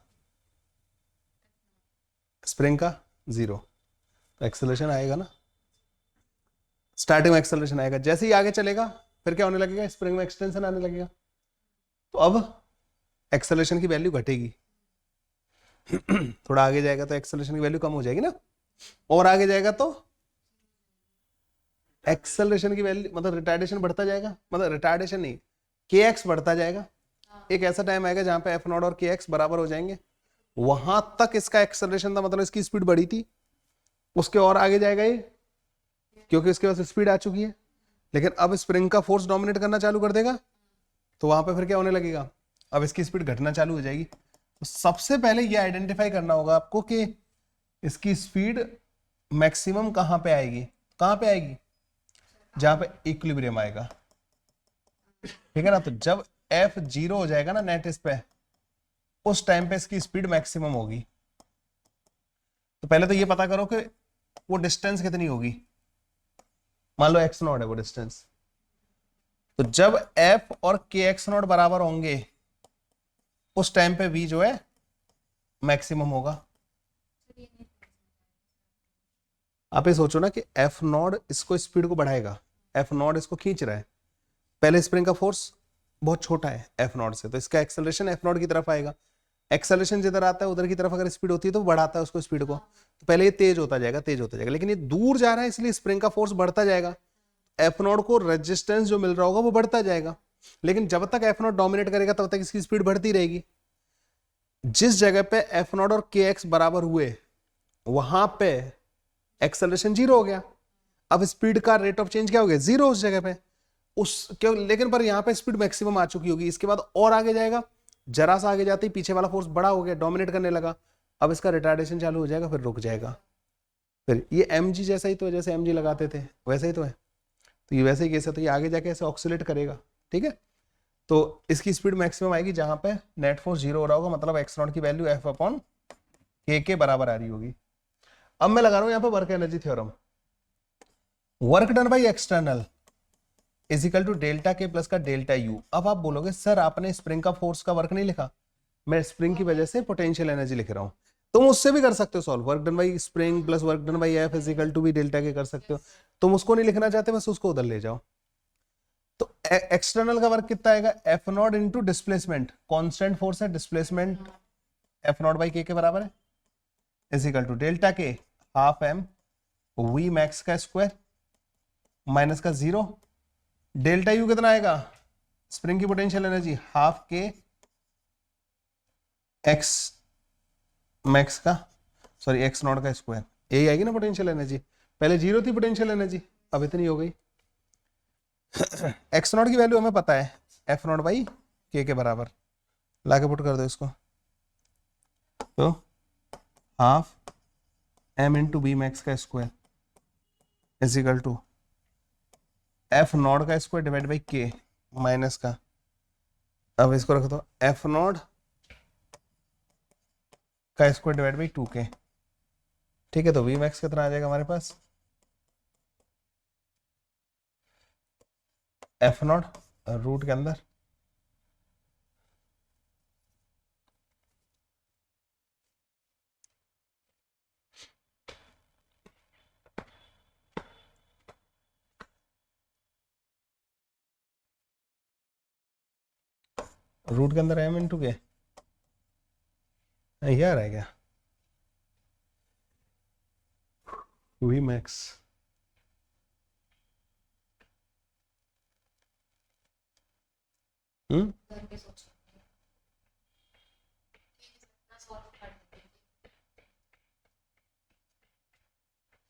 स्प्रिंग का 0, तो एक्सेलरेशन आएगा ना, स्टार्टिंग में एक्सेलरेशन आएगा। जैसे ही आगे चलेगा फिर क्या होने लगेगा? स्प्रिंग में एक्सटेंशन आने लगेगा, तो अब एक्सेलरेशन की वैल्यू घटेगी। थोड़ा आगे जाएगा तो एक्सेलरेशन की वैल्यू कम हो जाएगी ना, और आगे जाएगा तो एक्सेलरेशन की वैल्यू मतलब रिटार्डेशन बढ़ता जाएगा, मतलब रिटार्डेशन नहीं, के एक्स बढ़ता जाएगा। एक ऐसा टाइम आएगा जहां पे एफ नॉट और के एक्स बराबर हो जाएंगे, वहां तक इसका एक्सेलरेशन था, मतलब इसकी स्पीड बढ़ी थी, उसके और आगे जाएगा ये, क्योंकि इसके पास स्पीड आ चुकी है। लेकिन अब स्प्रिंग का फोर्स डोमिनेट करना चालू कर देगा, तो वहां पे फिर क्या होने लगेगा? अब इसकी स्पीड घटना चालू हो जाएगी। तो सबसे पहले ये आइडेंटिफाई करना होगा आपको कि इसकी स्पीड मैक्सिमम कहां पे आएगी, कहां पे आएगी? जहां पे इक्विलिब्रियम आएगा, ठीक है ना। तो जब एफ 0 हो जाएगा ना नेट इस पे, उस टाइम पे इसकी स्पीड मैक्सिमम होगी। तो पहले तो ये पता करो कि वो डिस्टेंस कितनी होगी। मान लो एक्स नॉट है वो डिस्टेंस, तो जब एफ और के एक्स नॉट बराबर होंगे उस टाइम पे वी जो है मैक्सिमम होगा। आप ये सोचो ना कि एफ नॉट इसको स्पीड को बढ़ाएगा, एफ नॉट इसको खींच रहा है, पहले स्प्रिंग का फोर्स बहुत छोटा है एफ नॉट से, तो इसका एक्सेलरेशन एफ नॉट की तरफ आएगा। एक्सेलरेशन जिधर आता है उधर की तरफ अगर स्पीड होती है तो बढ़ाता है उसको स्पीड को, तो पहले ये तेज होता जाएगा, तेज होता जाएगा, लेकिन ये दूर जा रहा है इसलिए स्प्रिंग का फोर्स बढ़ता जाएगा, एफ नॉट को रेजिस्टेंस जो मिल रहा होगा वो बढ़ता जाएगा। लेकिन जब तक एफ नॉट डोमिनेट करेगा तब तक इसकी स्पीड बढ़ती रहेगी। जिस जगह पे एफ नॉट और के एक्स बराबर हुए वहां पे एक्सेलरेशन जीरो हो गया। अब स्पीड का रेट ऑफ चेंज क्या हो गया, जीरो उस जगह पे। उस क्यों, लेकिन पर यहां पे स्पीड मैक्सिमम आ चुकी होगी, इसके बाद और आगे जाएगा, जरा सा आगे जाते ही पीछे वाला फोर्स बड़ा हो गया, डोमिनेट करने लगा, अब इसका रिटार्डेशन चालू हो जाएगा, फिर रुक जाएगा। फिर ये एम जी जैसा ही तो है, जैसे एम जी लगाते थे वैसा ही तो है। तो ये वैसे ही केस है, तो ये आगे जाके ऐसे ऑक्सीलेट करेगा, ठीक है। तो इसकी स्पीड मैक्सिमम आएगी जहां पे नेट फोर्स जीरो हो रहा होगा, मतलब एक्स नॉट की वैल्यू एफ अपॉन के बराबर आ रही होगी। अब मैं लगा रहा हूं यहाँ पे work energy theorem. Work done by external is equal to delta K plus का डेल्टा यू। अब आप बोलोगे सर आपने स्प्रिंग का फोर्स का वर्क नहीं लिखा, मैं स्प्रिंग की वजह से पोटेंशियल एनर्जी लिख रहा हूं। तुम उससे भी कर सकते हो solve, work done by spring plus work done by F is equal to be delta K कर सकते हो। तुम उसको नहीं लिखना चाहते, बस उसको उधर ले जाओ। तो एक्सटर्नल का वर्क कितना आएगा, F not into displacement, constant force है, डिस्प्लेसमेंट एफ नॉट बाई के बराबर है, इज इक्वल टू डेल्टा के हाफ एम वी मैक्स का स्क्वायर माइनस का जीरो। डेल्टा यू कितना आएगा, स्प्रिंग की पोटेंशियल एनर्जी हाफ के एक्स मैक्स का, सॉरी एक्स नॉट का स्क्वायर, यही आएगी ना पोटेंशियल एनर्जी। पहले जीरो थी पोटेंशियल एनर्जी, अब इतनी हो गई। एक्स नॉट की वैल्यू हमें पता है, एफ नॉट बाई के बराबर, लाके पुट कर दो इसको, तो half m into b max का square is equal to F not का square divide by K minus का, अब इसको रख दो एफ नॉट का स्क्वायर डिवाइड बाई 2k, ठीक है। तो वी मैक्स कितना आ जाएगा हमारे पास, एफ नॉट रूट के अंदर रूट के अंदर एम इंटू के, यार है क्या वी मैक्स, करके सोचेंगे कितना सॉल्व कर देंगे।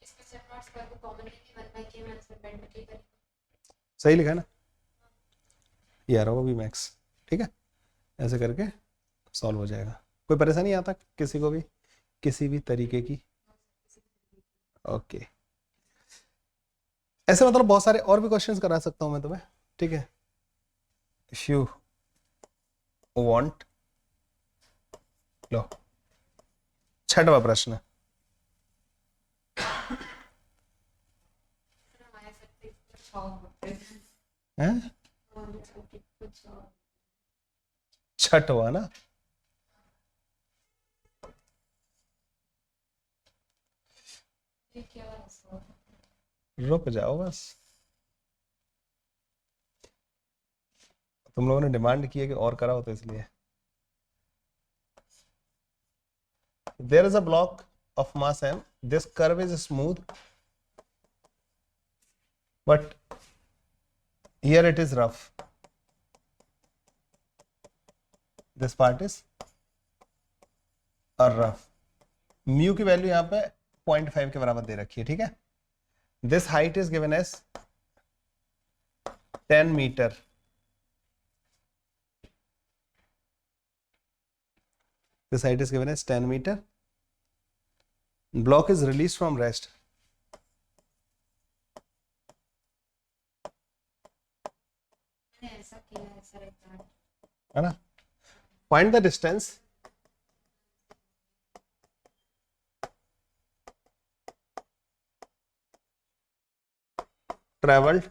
इसमें से अपना स्क्वायर को कॉमन लेके 1/k माइनस 1/k करेंगे। सही लिखा है ना, यार होगा वी मैक्स, ठीक है। ऐसे करके सॉल्व हो जाएगा, कोई परेशानी आता किसी को भी किसी भी तरीके की, ओके। ऐसे मतलब बहुत सारे और भी क्वेश्चंस करा सकता हूं मैं तुम्हें, ठीक है, इफ यू वांट। लो 6वां प्रश्न, हमारे सकते कुछ और होते हैं है हमारे सकते कुछ और 6वां ना, ये क्या है सर। रुक जाओ बस, तुम लोगों ने डिमांड की है कि और कराओ तो इसलिए। There is a block of mass m, this curve is smooth but here it is rough, this part is rough। Mu की वैल्यू यहाँ पे 0.5 के बराबर दे रखी है, ठीक है। This height is given as 10 metre, this height is given as 10 meter, block is released from rest, मैंने ऐसा किया है सर एक बार। है ना। find the distance traveled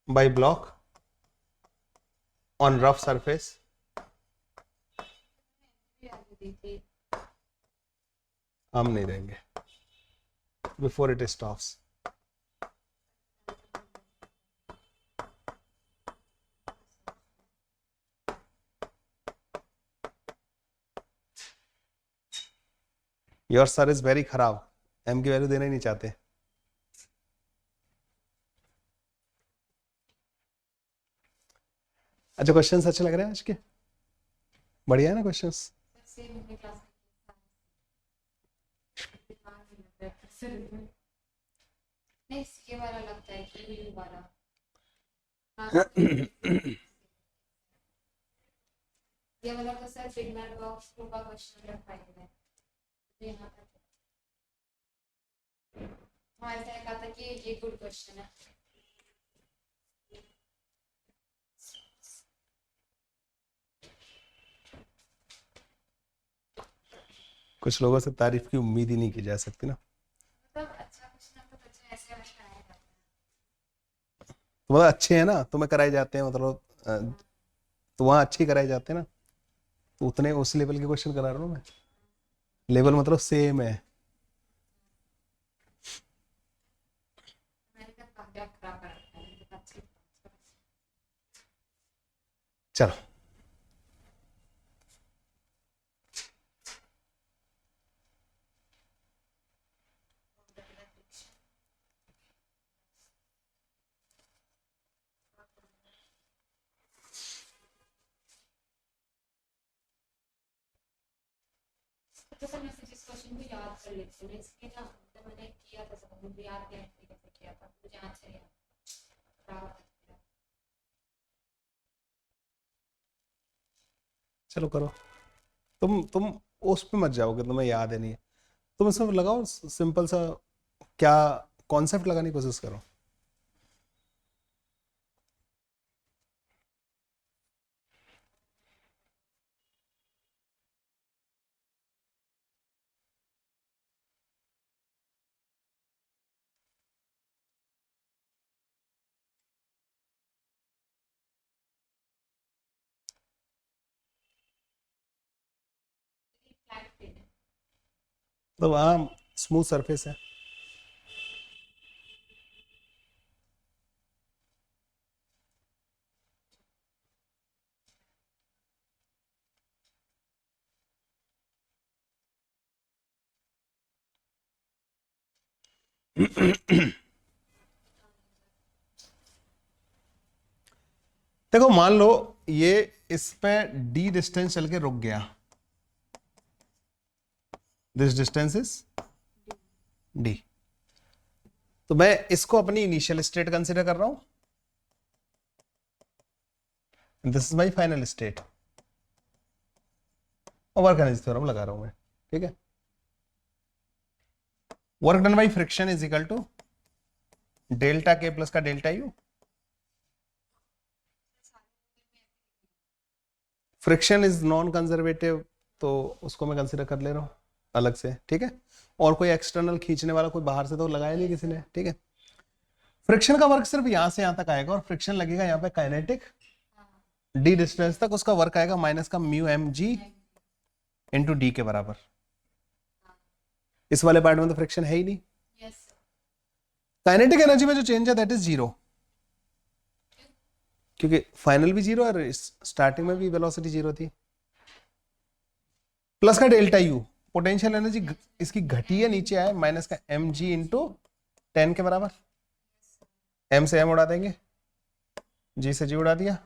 by block on rough surface भी आगे दी थी। हम नहीं देंगे before it stops। Your sir is very खराब, एम की वैल्यू देना ही नहीं चाहते। अच्छा क्वेश्चन अच्छे लग रहे हैं आज के? बढ़िया है ना क्वेश्चंस? सेम अपनी क्लास में नहीं ये वाला लगता है कि यू वाला ये वाला तो सर बिगनर बॉक्स टू का क्वेश्चन रखा है यहाँ तक। हाँ ऐसा कहा था कि ये गुड क्वेश्चन है। कुछ लोगों से तारीफ की उम्मीद ही नहीं की जा सकती ना। मतलब अच्छा क्वेश्चन है तो बच्चे ऐसे क्वेश्चन आए जाते तो मतलब अच्छे हैं ना, तुम्हें कराए जाते हैं मतलब तो वहाँ अच्छे कराए जाते हैं ना, तो उतने उस लेवल के क्वेश्चन करा रहा हूँ मैं। लेवल मतलब सेम है। हैं। मैंने कहा क्या खराब कर रखा है तो अच्छे चलो तो सर मैं जिस क्वेश्चन को याद कर लेती हूँ इसके ना तो मैंने किया था सब मुझे याद नहीं कैसे किया था मुझे आंसर याद खराब था। चलो करो। तुम उस पे मत जाओगे, तुम्हें याद है नहीं है। तुम इसमें लगाओ सिंपल सा, क्या कॉन्सेप्ट लगाने की कोशिश करो। फ्लैट पेन है। तो वहाँ स्मूथ सरफेस है। देखो मान लो ये इस पे डी डिस्टेंस चल के रुक गया, दिस डिस्टेंस इज डी, तो मैं इसको अपनी इनिशियल स्टेट कंसीडर कर रहा हूं, this is my final state, और वर्क एनर्जी थ्योरम लगा रहा हूं मैं। ठीक है, work done by friction is equal to delta K plus का delta U. Friction is non conservative, तो उसको मैं कंसीडर कर ले रहा हूं अलग से। ठीक है, और कोई एक्सटर्नल खींचने वाला कोई बाहर से तो लगाया नहीं किसी ने। ठीक है, फ्रिक्शन का वर्क सिर्फ यहां से यहां तक आएगा, और फ्रिक्शन लगेगा यहाँ पे काइनेटिक, डी डिस्टेंस तक उसका वर्क आएगा माइनस का mu M G into D के बराबर। इस वाले पार्ट में तो फ्रिक्शन है ही नहीं। यस काइनेटिक एनर्जी में जो चेंज है दैट इज जीरो, क्योंकि फाइनल भी जीरो और स्टार्टिंग में भी वेलोसिटी जीरो थी। प्लस का डेल्टा यू, पोटेंशियल एनर्जी इसकी घटी है, नीचे आए माइनस का एम जी इंटू 10 के बराबर। एम से एम उड़ा देंगे, जी से जी उड़ा दिया,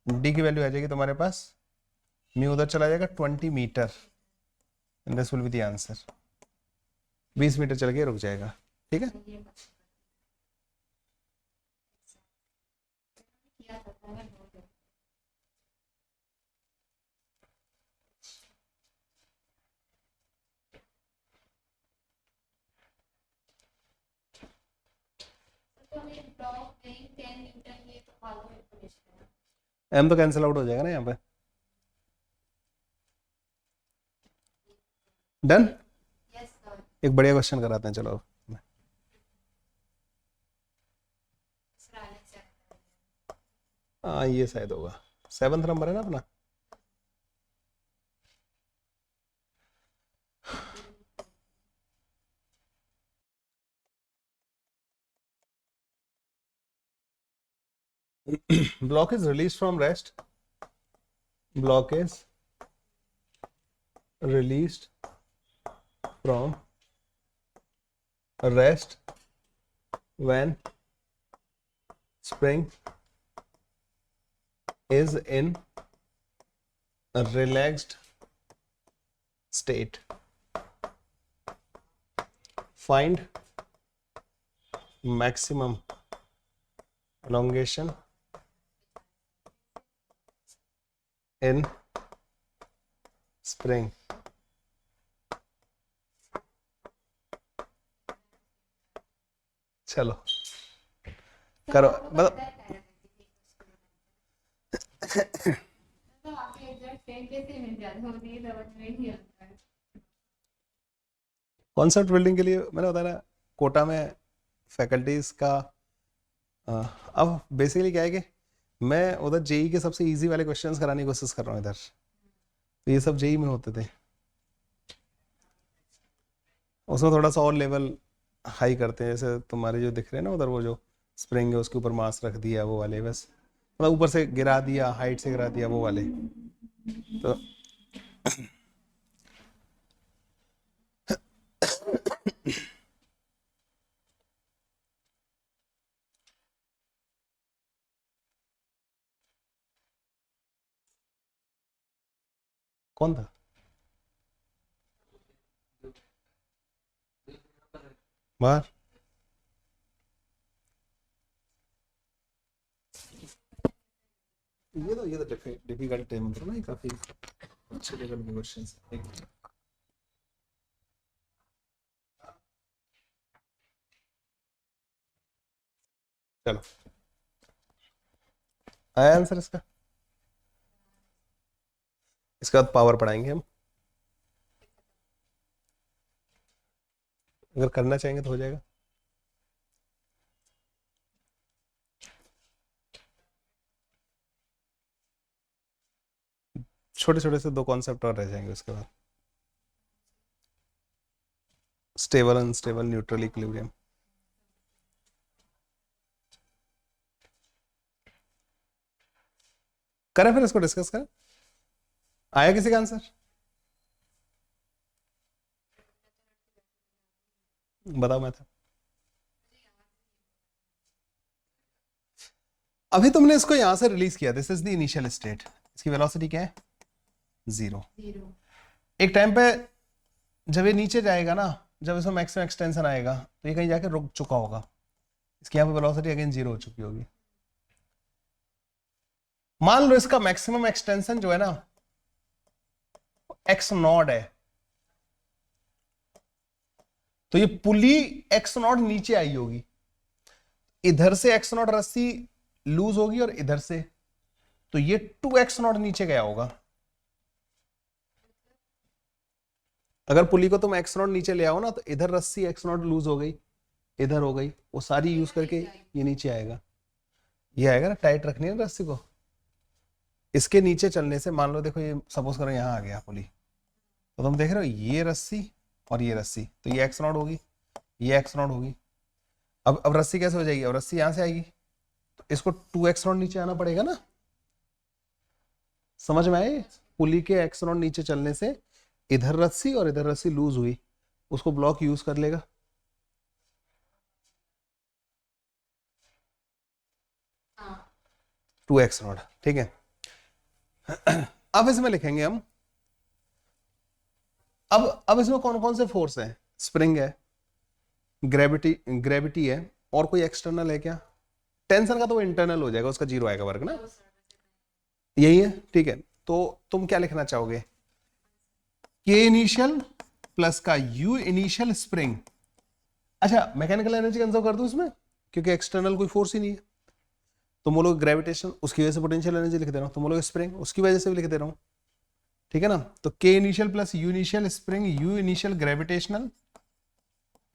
डी की वैल्यू आ जाएगी तुम्हारे पास, म्यू उधर चला जाएगा 20 metre, and this will be the answer. 20 metre चल के रुक जाएगा। ठीक है, ये किया था मैं नोट है। तो हमें ब्लॉक नहीं 10 न्यूटन ये तो फालतू इंफॉर्मेशन है। एम तो कैंसिल आउट हो जाएगा ना यहाँ पे। डन। यस सर एक बढ़िया क्वेश्चन कराते हैं, चलो अब। सर आलेक्स सर हाँ ये शायद होगा, 7th नंबर है ना अपना। block is released from rest, block is released from rest when spring is in a relaxed state. Find maximum elongation in spring. चलो करो मतलब तो आपके एग्जैक्ट सेम कैसे मिल जाता है ये समझ में नहीं आता है। कॉन्सेप्ट बिल्डिंग के लिए मैंने बताया ना, कोटा में फैकल्टीज का अब बेसिकली क्या है कि मैं उधर जेई के सबसे इजी वाले क्वेश्चंस कराने की कोशिश कर रहा हूँ इधर, तो ये सब जेई में होते थे, उसमें थोड़ा सा और लेवल हाई करते हैं, जैसे तुम्हारे जो दिख रहे हैं ना उधर, वो जो स्प्रिंग है उसके ऊपर मास रख दिया वो वाले, बस मतलब ऊपर से गिरा दिया, हाइट से गिरा दिया वो वाले। तो कौन था बाहर? ये तो डिफिकल्ट है मतलब ना, काफी अच्छे लेवल के क्वेश्चंस हैं। चलो आया आंसर इसका? इसके बाद पावर पढ़ाएंगे हम, अगर करना चाहेंगे तो हो जाएगा। छोटे छोटे से 2 कॉन्सेप्ट और रह जाएंगे उसके बाद, स्टेबल अनस्टेबल न्यूट्रल इक्विलिब्रियम। करें फिर इसको डिस्कस करें। आया किसी का आंसर? बताओ मैं था। अभी तुमने इसको यहां से रिलीज किया, this is the initial state, इसकी वेलोसिटी क्या है? 0। एक टाइम पे जब ये नीचे जाएगा ना, जब इसमें मैक्सिमम एक्सटेंशन आएगा तो ये कहीं जाके रुक चुका होगा, इसकी यहाँ पे वेलोसिटी अगेन 0 हो चुकी होगी। मान लो इसका मैक्सिमम एक्सटेंशन जो है ना एक्स नॉट है, तो ये पुली एक्स नॉट नीचे आई होगी, इधर से एक्स नॉट रस्सी लूज होगी और इधर से, तो ये 2x नॉट नीचे गया होगा। अगर पुली को तुम एक्स नॉट नीचे ले आओ ना, तो इधर रस्सी एक्स नॉट लूज हो गई, इधर हो गई, वो सारी यूज करके ये नीचे आएगा, ये आएगा ना, टाइट रखनी है ना रस्सी को। इसके नीचे चलने से मान लो, देखो ये सपोज करो यहाँ आ गया पुली, तो तुम देख रहे हो ये रस्सी और ये रस्सी, तो ये एक्स नॉट होगी, ये एक्स नॉट होगी। अब रस्सी कैसे हो जाएगी? अब रस्सी यहां से आएगी, तो इसको 2x नॉट नीचे आना पड़ेगा ना। समझ में आए? पुली के एक्स नॉट नीचे चलने से इधर रस्सी और इधर रस्सी लूज हुई, उसको ब्लॉक यूज कर लेगा। हाँ 2x नॉट, ठीक है। अब इसमें लिखेंगे हम, अब इसमें कौन कौन से फोर्स है? स्प्रिंग है, ग्रेविटी है, और कोई एक्सटर्नल है क्या? टेंशन का तो इंटरनल हो जाएगा, उसका 0 आएगा वर्ग ना, यही है, ठीक है। तो तुम क्या लिखना चाहोगे? के इनिशियल प्लस का यू इनिशियल स्प्रिंग। अच्छा, मैकेनिकल एनर्जी कंजर्व कर दूं इसमें, क्योंकि एक्सटर्नल कोई फोर्स ही नहीं है। तुम बोलोगे ग्रेविटेशन, उसकी वजह से पोटेंशियल एनर्जी लिख दे रहा हूं। तुम बोलोगे स्प्रिंग, उसकी वजह से भी लिख दे रहा हूं, ठीक है ना। तो K initial plus U initial spring U initial gravitational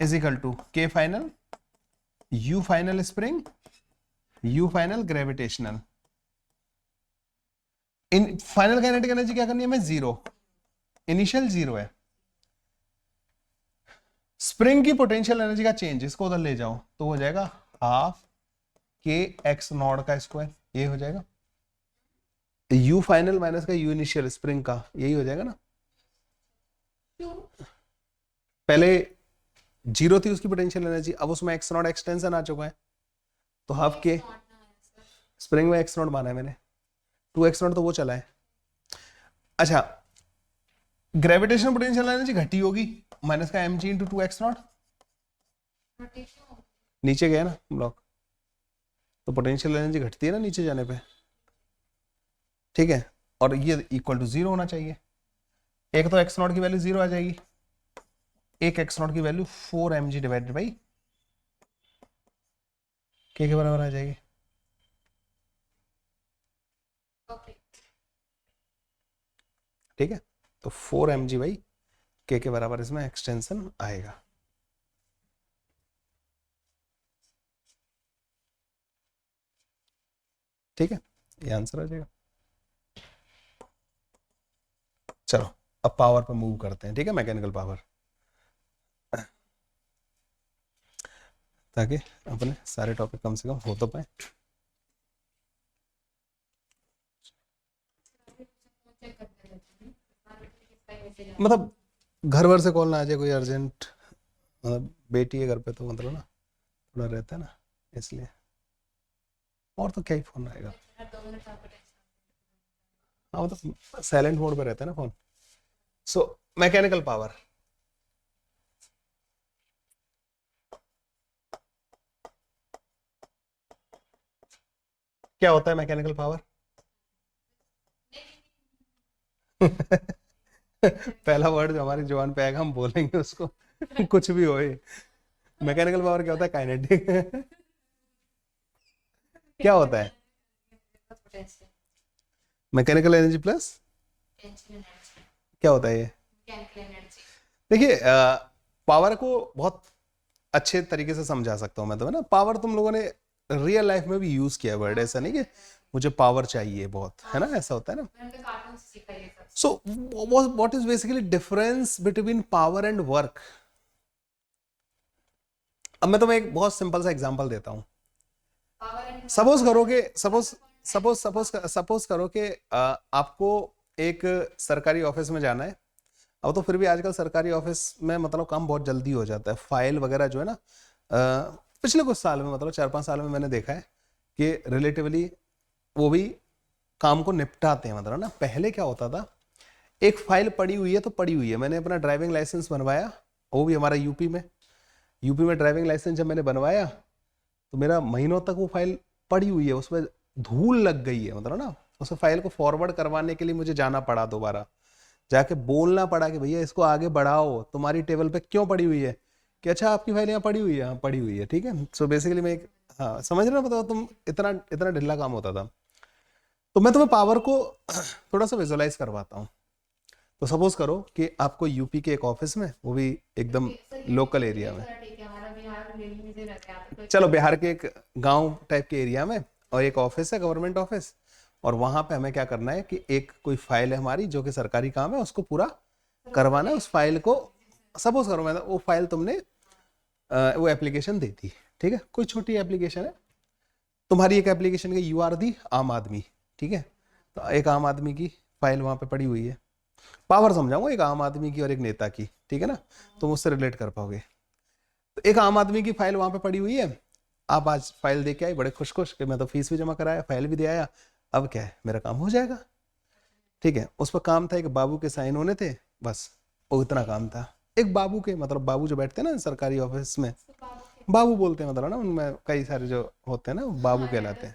is equal to K final U final spring U final gravitational. इन फाइनल काइनेटिक एनर्जी क्या करनी है हमें? 0, इनिशियल 0 है। स्प्रिंग की पोटेंशियल एनर्जी का चेंज, इसको उधर ले जाओ तो हो जाएगा हाफ के एक्स नॉट का स्क्वायर, ये हो जाएगा। यू फाइनल माइनस का यू इनिशियल स्प्रिंग का, यही हो जाएगा ना। पहले 0 थी उसकी पोटेंशियल एनर्जी, अब उसमें एक्स नॉट एक्सटेंशन आ चुका है, तो हाफ के स्प्रिंग में एक्स नॉट माना है मैंने, 2x0 तो वो चला है। अच्छा, ग्रेविटेशनल पोटेंशियल एनर्जी घटी होगी, माइनस का mg इंटू 2x0, नीचे गया ना ब्लॉक, तो पोटेंशियल एनर्जी घटती है ना नीचे जाने पे, ठीक है। और ये इक्वल टू 0 होना चाहिए। एक तो x0 की वैल्यू 0 आ जाएगी, एक x0 की value 4 mg divided by k के बराबर आ जाएगी। ठीक है, तो 4 mg बाई k के बराबर इसमें एक्सटेंशन आएगा। ठीक है, ये आंसर आ जाएगा। चलो अब पावर पर मूव करते हैं, ठीक है, मैकेनिकल पावर, ताकि अपने सारे टॉपिक कम से कम हो तो पाए। मतलब घर भर से कॉल ना आ जाए कोई अर्जेंट, मतलब बेटी है घर पे तो मतलब ना थोड़ा रहता है ना, इसलिए। और तो क्या ही फोन आएगा, हाँ मतलब साइलेंट मोड पे रहता है ना फोन। सो मैकेनिकल पावर, क्या होता है मैकेनिकल पावर? पहला वर्ड जो हमारी जुबान पे आएगा हम बोलेंगे उसको, कुछ भी होए। मैकेनिकल पावर क्या होता है? काइनेटिक। क्या होता है? मैकेनिकल एनर्जी प्लस क्या होता है ये? देखिए, पावर को बहुत अच्छे तरीके से समझा सकता हूँ मैं, तो है ना। पावर तुम लोगों ने रियल लाइफ में भी यूज किया वर्ड, ऐसा नहीं कि मुझे पावर चाहिए बहुत, है ना, ऐसा होता है ना। So what is basically difference between power and work? अब मैं तुम्हें एक बहुत सिंपल सा एग्जांपल देता हूँ। सपोज करो कि सपोज करो कि आपको एक सरकारी ऑफिस में जाना है। अब तो फिर भी आजकल सरकारी ऑफिस में मतलब काम बहुत जल्दी हो जाता है, फाइल वगैरह जो है ना, पिछले कुछ साल में, मतलब 4-5 साल में मैंने देखा है कि रिलेटिवली वो भी काम को निपटाते हैं, मतलब ना। पहले क्या होता था, एक फाइल पड़ी हुई है तो पड़ी हुई है। मैंने अपना ड्राइविंग लाइसेंस बनवाया, वो भी हमारा यूपी में ड्राइविंग लाइसेंस जब मैंने बनवाया तो मेरा महीनों तक वो फाइल पड़ी हुई है, उसमें धूल लग गई है, मतलब ना। उस फाइल को फॉरवर्ड करवाने के लिए मुझे जाना पड़ा, दोबारा जाके बोलना पड़ा कि भैया इसको आगे बढ़ाओ, तुम्हारी टेबल पे क्यों पड़ी हुई है? कि अच्छा आपकी फाइल यहाँ पड़ी हुई है, हाँ पड़ी हुई है, ठीक है। सो बेसिकली मैं एक, हाँ समझ रहे हो, बताओ तुम, इतना इतना ढिल्ला काम होता था। तो मैं तुम्हें पावर को थोड़ा सा विजुअलाइज करवाता हूँ। तो सपोज करो कि आपको यूपी के एक ऑफिस में, वो भी एकदम लोकल एरिया में, चलो बिहार के एक गांव टाइप के एरिया में, और एक ऑफिस है, गवर्नमेंट ऑफिस। और वहां पे हमें क्या करना है कि एक कोई फाइल है हमारी जो कि सरकारी काम है, उसको पूरा करवाना है। उस फाइल को सपोज करो मैं, वो फाइल तुमने वो एप्लीकेशन दे दी, ठीक है, कोई छोटी एप्लीकेशन है तुम्हारी, एक एप्लीकेशन की UR दी आम आदमी, ठीक है। तो एक आम आदमी की फाइल वहां पे पड़ी हुई है। पावर समझाऊंगा, एक आम आदमी की और एक नेता की, ठीक है ना, तुम उससे रिलेट कर पाओगे। तो एक आम आदमी की फाइल वहां पे पड़ी हुई है, आप आज फाइल दे के आए बड़े खुश खुश कि मैं तो फीस भी जमा कराया, फाइल भी दे आया, अब क्या है, मेरा काम हो जाएगा, ठीक है। उस पर काम था, एक बाबू के साइन होने थे, बस वो इतना काम था। एक बाबू के, मतलब बाबू जो बैठते हैं ना सरकारी ऑफिस में, बाबू बोलते हैं, मतलब ना उनमें कई सारे जो होते हैं ना बाबू कहलाते हैं,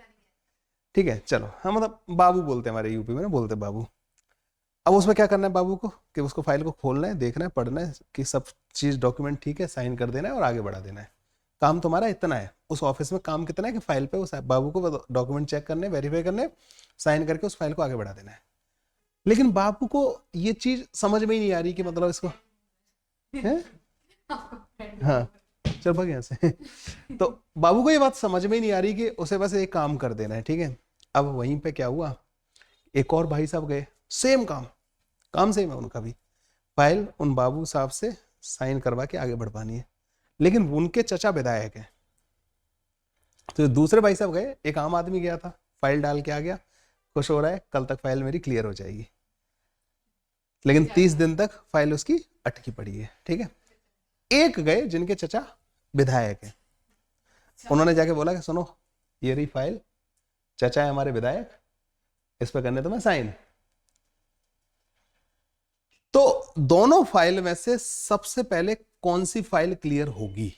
ठीक है। चलो हाँ, मतलब बाबू बोलते हैं, हमारे यूपी में ना बोलते हैं बाबू। अब उसमें क्या करना है बाबू को, कि उसको फाइल को खोलना है, देखना है, पढ़ना है कि सब चीज डॉक्यूमेंट ठीक है, साइन कर देना है और आगे बढ़ा देना है। काम तुम्हारा इतना है, उस ऑफिस में काम कितना है कि फाइल पे उस बाबू को डॉक्यूमेंट चेक करने, वेरीफाई करने, साइन करके उस फाइल को आगे बढ़ा देना है। लेकिन बाबू को ये चीज समझ में ही नहीं आ रही कि मतलब इसको है, हाँ चल भाग यहाँ से। तो बाबू को ये बात समझ में ही नहीं आ रही कि उसे बस एक काम कर देना है, ठीक है। अब वहीं पे क्या हुआ, एक और भाई साहब गए, सेम काम सेम है उनका भी, फाइल उन बाबू साहब से साइन करवा के आगे बढ़ पानी है, लेकिन उनके चचा विधायक है। तो दूसरे भाई साहब गए, एक आम आदमी गया था, फाइल डाल के आ गया, खुश हो रहा है कल तक फाइल मेरी क्लियर हो जाएगी, लेकिन 30 दिन तक फाइल उसकी अटकी पड़ी है, ठीक है। एक गए जिनके चचा विधायक है, उन्होंने जाके बोला कि सुनो ये रही फाइल, चचा है हमारे विधायक, इस पे करने तो मैं साइन। तो दोनों फाइल में से सबसे पहले कौन सी फाइल क्लियर होगी?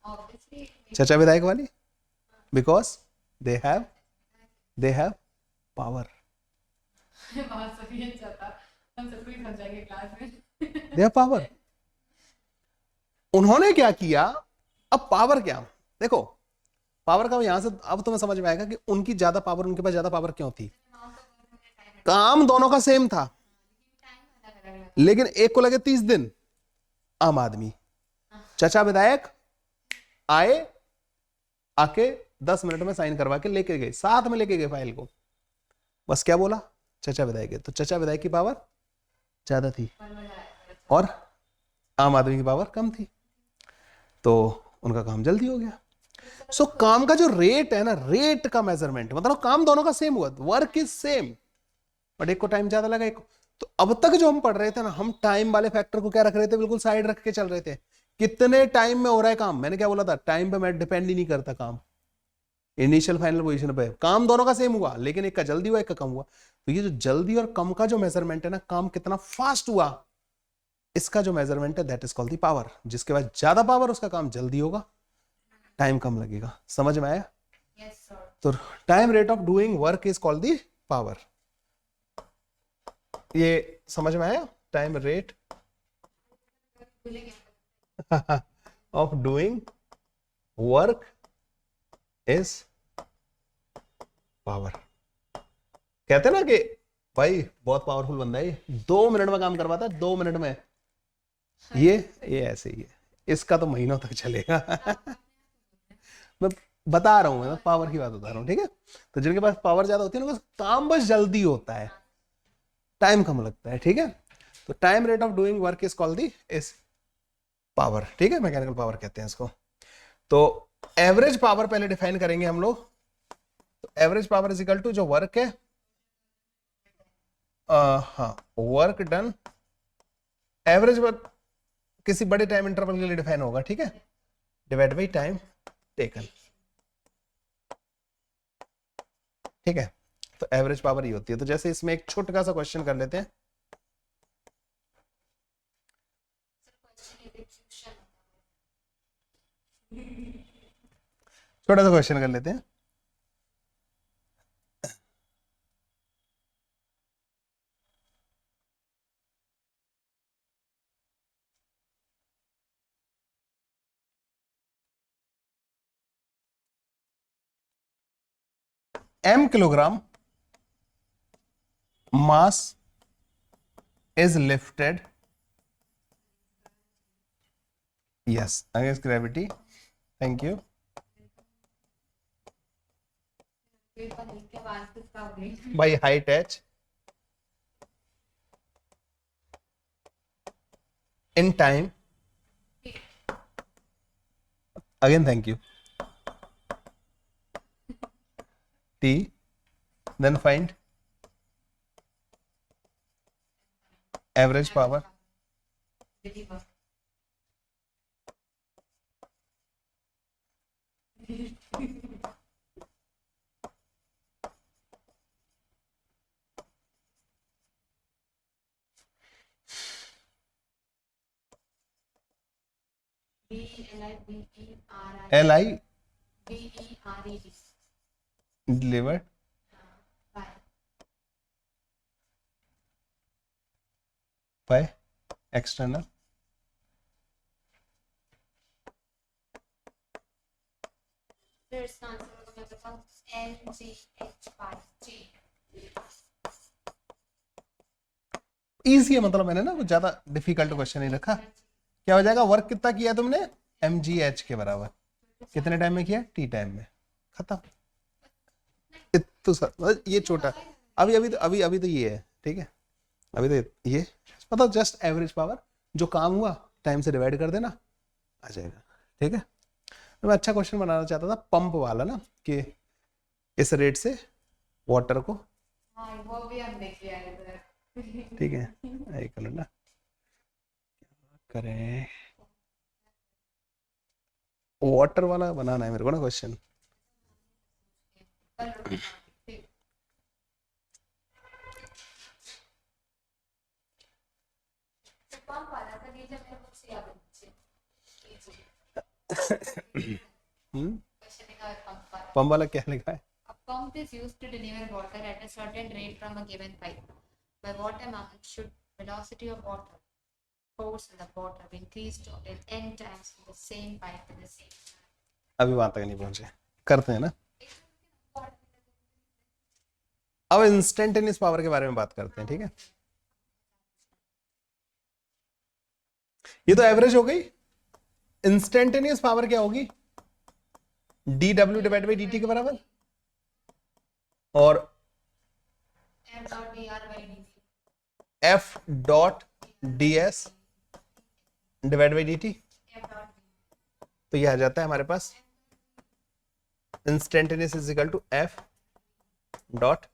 ऑब्वियसली चर्चा विधायक वाली, बिकॉज दे हैव पावर, बात सही है चाहता, हम सबको ही समझाएंगे क्लास में। They have power. उन्होंने क्या किया? अब पावर क्या, देखो पावर का यहां से अब तुम्हें समझ में आएगा कि उनकी ज्यादा पावर, उनके पास ज्यादा पावर क्यों थी। काम दोनों का सेम था, लेकिन एक को लगे 30 दिन, आम आदमी। चचा विधायक आए, आके 10 मिनट में साइन करवा के लेके गए, साथ में लेके गए फाइल को। बस क्या बोला? चचा विधायक है, तो चचा विधायक की पावर ज्यादा थी और आम आदमी की पावर कम थी, तो उनका काम जल्दी हो गया। सो काम का जो रेट है ना, रेट का मेजरमेंट, मतलब काम दोनों का सेम हुआ, वर्क इज सेम, बट एक को टाइम ज्यादा लगा, एक को। तो अब तक जो हम पढ़ रहे थे ना, हम टाइम वाले फैक्टर को क्या रख रहे थे, बिल्कुल साइड रख के चल रहे थे। कितने टाइम में हो रहा है काम, मैंने क्या बोला था, टाइम पे मैं डिपेंड ही नहीं करता काम, इनिशियल फाइनल पोजीशन पे। काम दोनों का सेम हुआ, लेकिन एक का जल्दी हुआ, एक का कम हुआ। तो ये जो जल्दी और कम का जो मेजरमेंट है ना, काम कितना फास्ट हुआ, इसका जो मेजरमेंट है, that is called the power. जिसके पास ज्यादा पावर, उसका काम जल्दी होगा, टाइम कम लगेगा। समझ में आया? Yes sir. तो time rate of doing work is called the power. ये समझ में आया? Time rate of doing work is power. कहते हैं ना कि भाई बहुत पावरफुल बंदा है, 2 मिनट में काम करवाता है, 2 मिनट में। ये ऐसे ही है, इसका तो महीनों तक चलेगा। मैं बता रहा हूं, मैं पावर की बात बता रहा हूं, ठीक है। तो जिनके पास पावर ज्यादा होती है उनका काम बस जल्दी होता है, टाइम कम लगता है, ठीक है। तो time rate of doing work is called the is power, ठीक है, मैकेनिकल पावर कहते हैं इसको। तो एवरेज पावर पहले डिफाइन करेंगे हम लोग। तो average power is equal to जो वर्क है, हाँ, वर्क डन, एवरेज वर्क किसी बड़े टाइम इंटरवल के लिए डिफाइन होगा, ठीक है, डिवाइड बाई टाइम टेकन, ठीक है। तो एवरेज पावर ही होती है। तो जैसे इसमें एक छोटा सा क्वेश्चन कर लेते हैं, छोटा सा क्वेश्चन कर लेते हैं। m kilogram mass is lifted, yes, against gravity, thank you, by height h in time, again thank you, t, then find average power, li delivered by external, easy है, मतलब मैंने ना कुछ ज्यादा डिफिकल्ट क्वेश्चन नहीं रखा। क्या हो जाएगा, वर्क कितना किया तुमने, mgh के बराबर, कितने टाइम में किया, t टाइम में, खत्म। तो सर ये छोटा, अभी तो ये है, ठीक है, अभी तो ये मतलब जस्ट एवरेज पावर, जो काम हुआ टाइम से डिवाइड कर देना, आ जाएगा, ठीक है। मैं अच्छा क्वेश्चन बनाना चाहता था पंप वाला ना, कि इस रेट से वाटर को, वो भी हम देख लिया है, ठीक है, एक मिनट ना, करें वाटर वाला बनाना है मेरे को ना क्वेश्चन। क्वेश्चन लिखा है पंप वाला। पंप वाला क्या लिखा है? A pump is used to deliver water at a certain rate from a given pipe. By what amount should velocity of water, force in the water, be increased till n times in the same pipe in the same time? अभी वहां तक नहीं पहुंचे, करते हैं ना। अब instantaneous power के बारे में बात करते हैं, ठीक है। ये तो एवरेज हो गई। इंस्टेंटेनियस पावर क्या होगी? dw डिवाइड बाई dt के बराबर, और F dot dr by dt. f dot ds divide by dt। F dot तो ये आ जाता है हमारे पास instantaneous is equal to f dot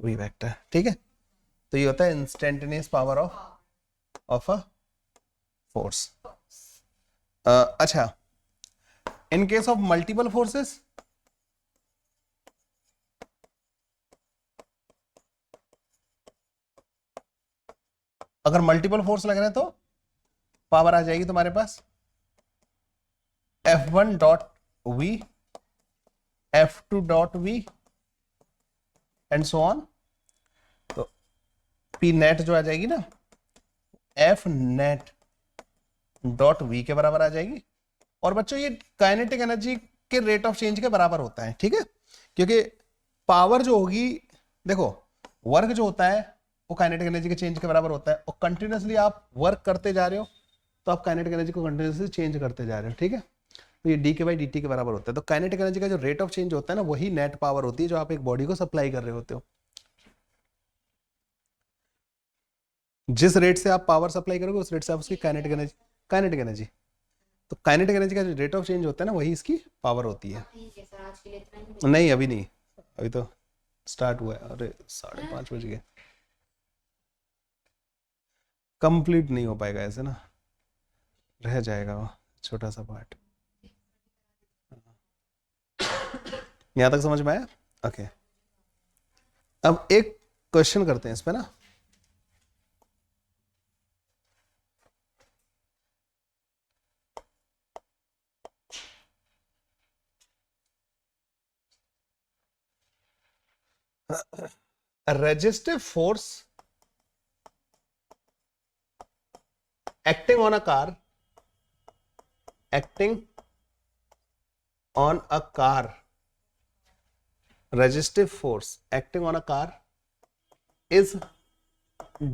v vector, ठीक है। तो ये होता है instantaneous power of a force. अच्छा, in case of multiple forces, अगर मल्टीपल फोर्स लग रहे हैं तो पावर आ जाएगी तुम्हारे पास F1 dot V, F2 dot V and so on. तो P नेट जो आ जाएगी ना, F नेट डॉट वी के बराबर आ जाएगी। और बच्चों ये काइनेटिक एनर्जी के रेट ऑफ चेंज के बराबर होता है, ठीक है। क्योंकि पावर जो होगी, देखो वर्क जो होता है वो काइनेटिक एनर्जी के चेंज के बराबर होता है, और कंटिन्यूसली आप वर्क करते जा रहे हो तो आप काइनेटिक एनर्जी को कंटिन्यूसली चेंज करते जा रहे हो, ठीक है। तो ये डी के बाई डी टी के बराबर होता है। तो काइनेटिक एनर्जी का जो रेट ऑफ चेंज होता है ना, वही नेट पावर होती है जो आप एक बॉडी को सप्लाई कर रहे होते हो। जिस रेट से आप पावर सप्लाई करोगे उस रेट से आप उसकी काइनेटिक एनर्जी तो काइनेटिक एनर्जी का जो रेट ऑफ चेंज होता है ना, वही इसकी पावर होती है। ठीक है सर, आज के लिए इतना ही। नहीं अभी नहीं, अभी तो स्टार्ट हुआ है। अरे 5:30 बज गए, कंप्लीट नहीं हो पाएगा ऐसे ना, रह जाएगा वो छोटा सा पार्ट। यहां तक समझ में आया? ओके, अब एक क्वेश्चन करते हैं इस पे ना। A resistive force acting on a car resistive force acting on a car is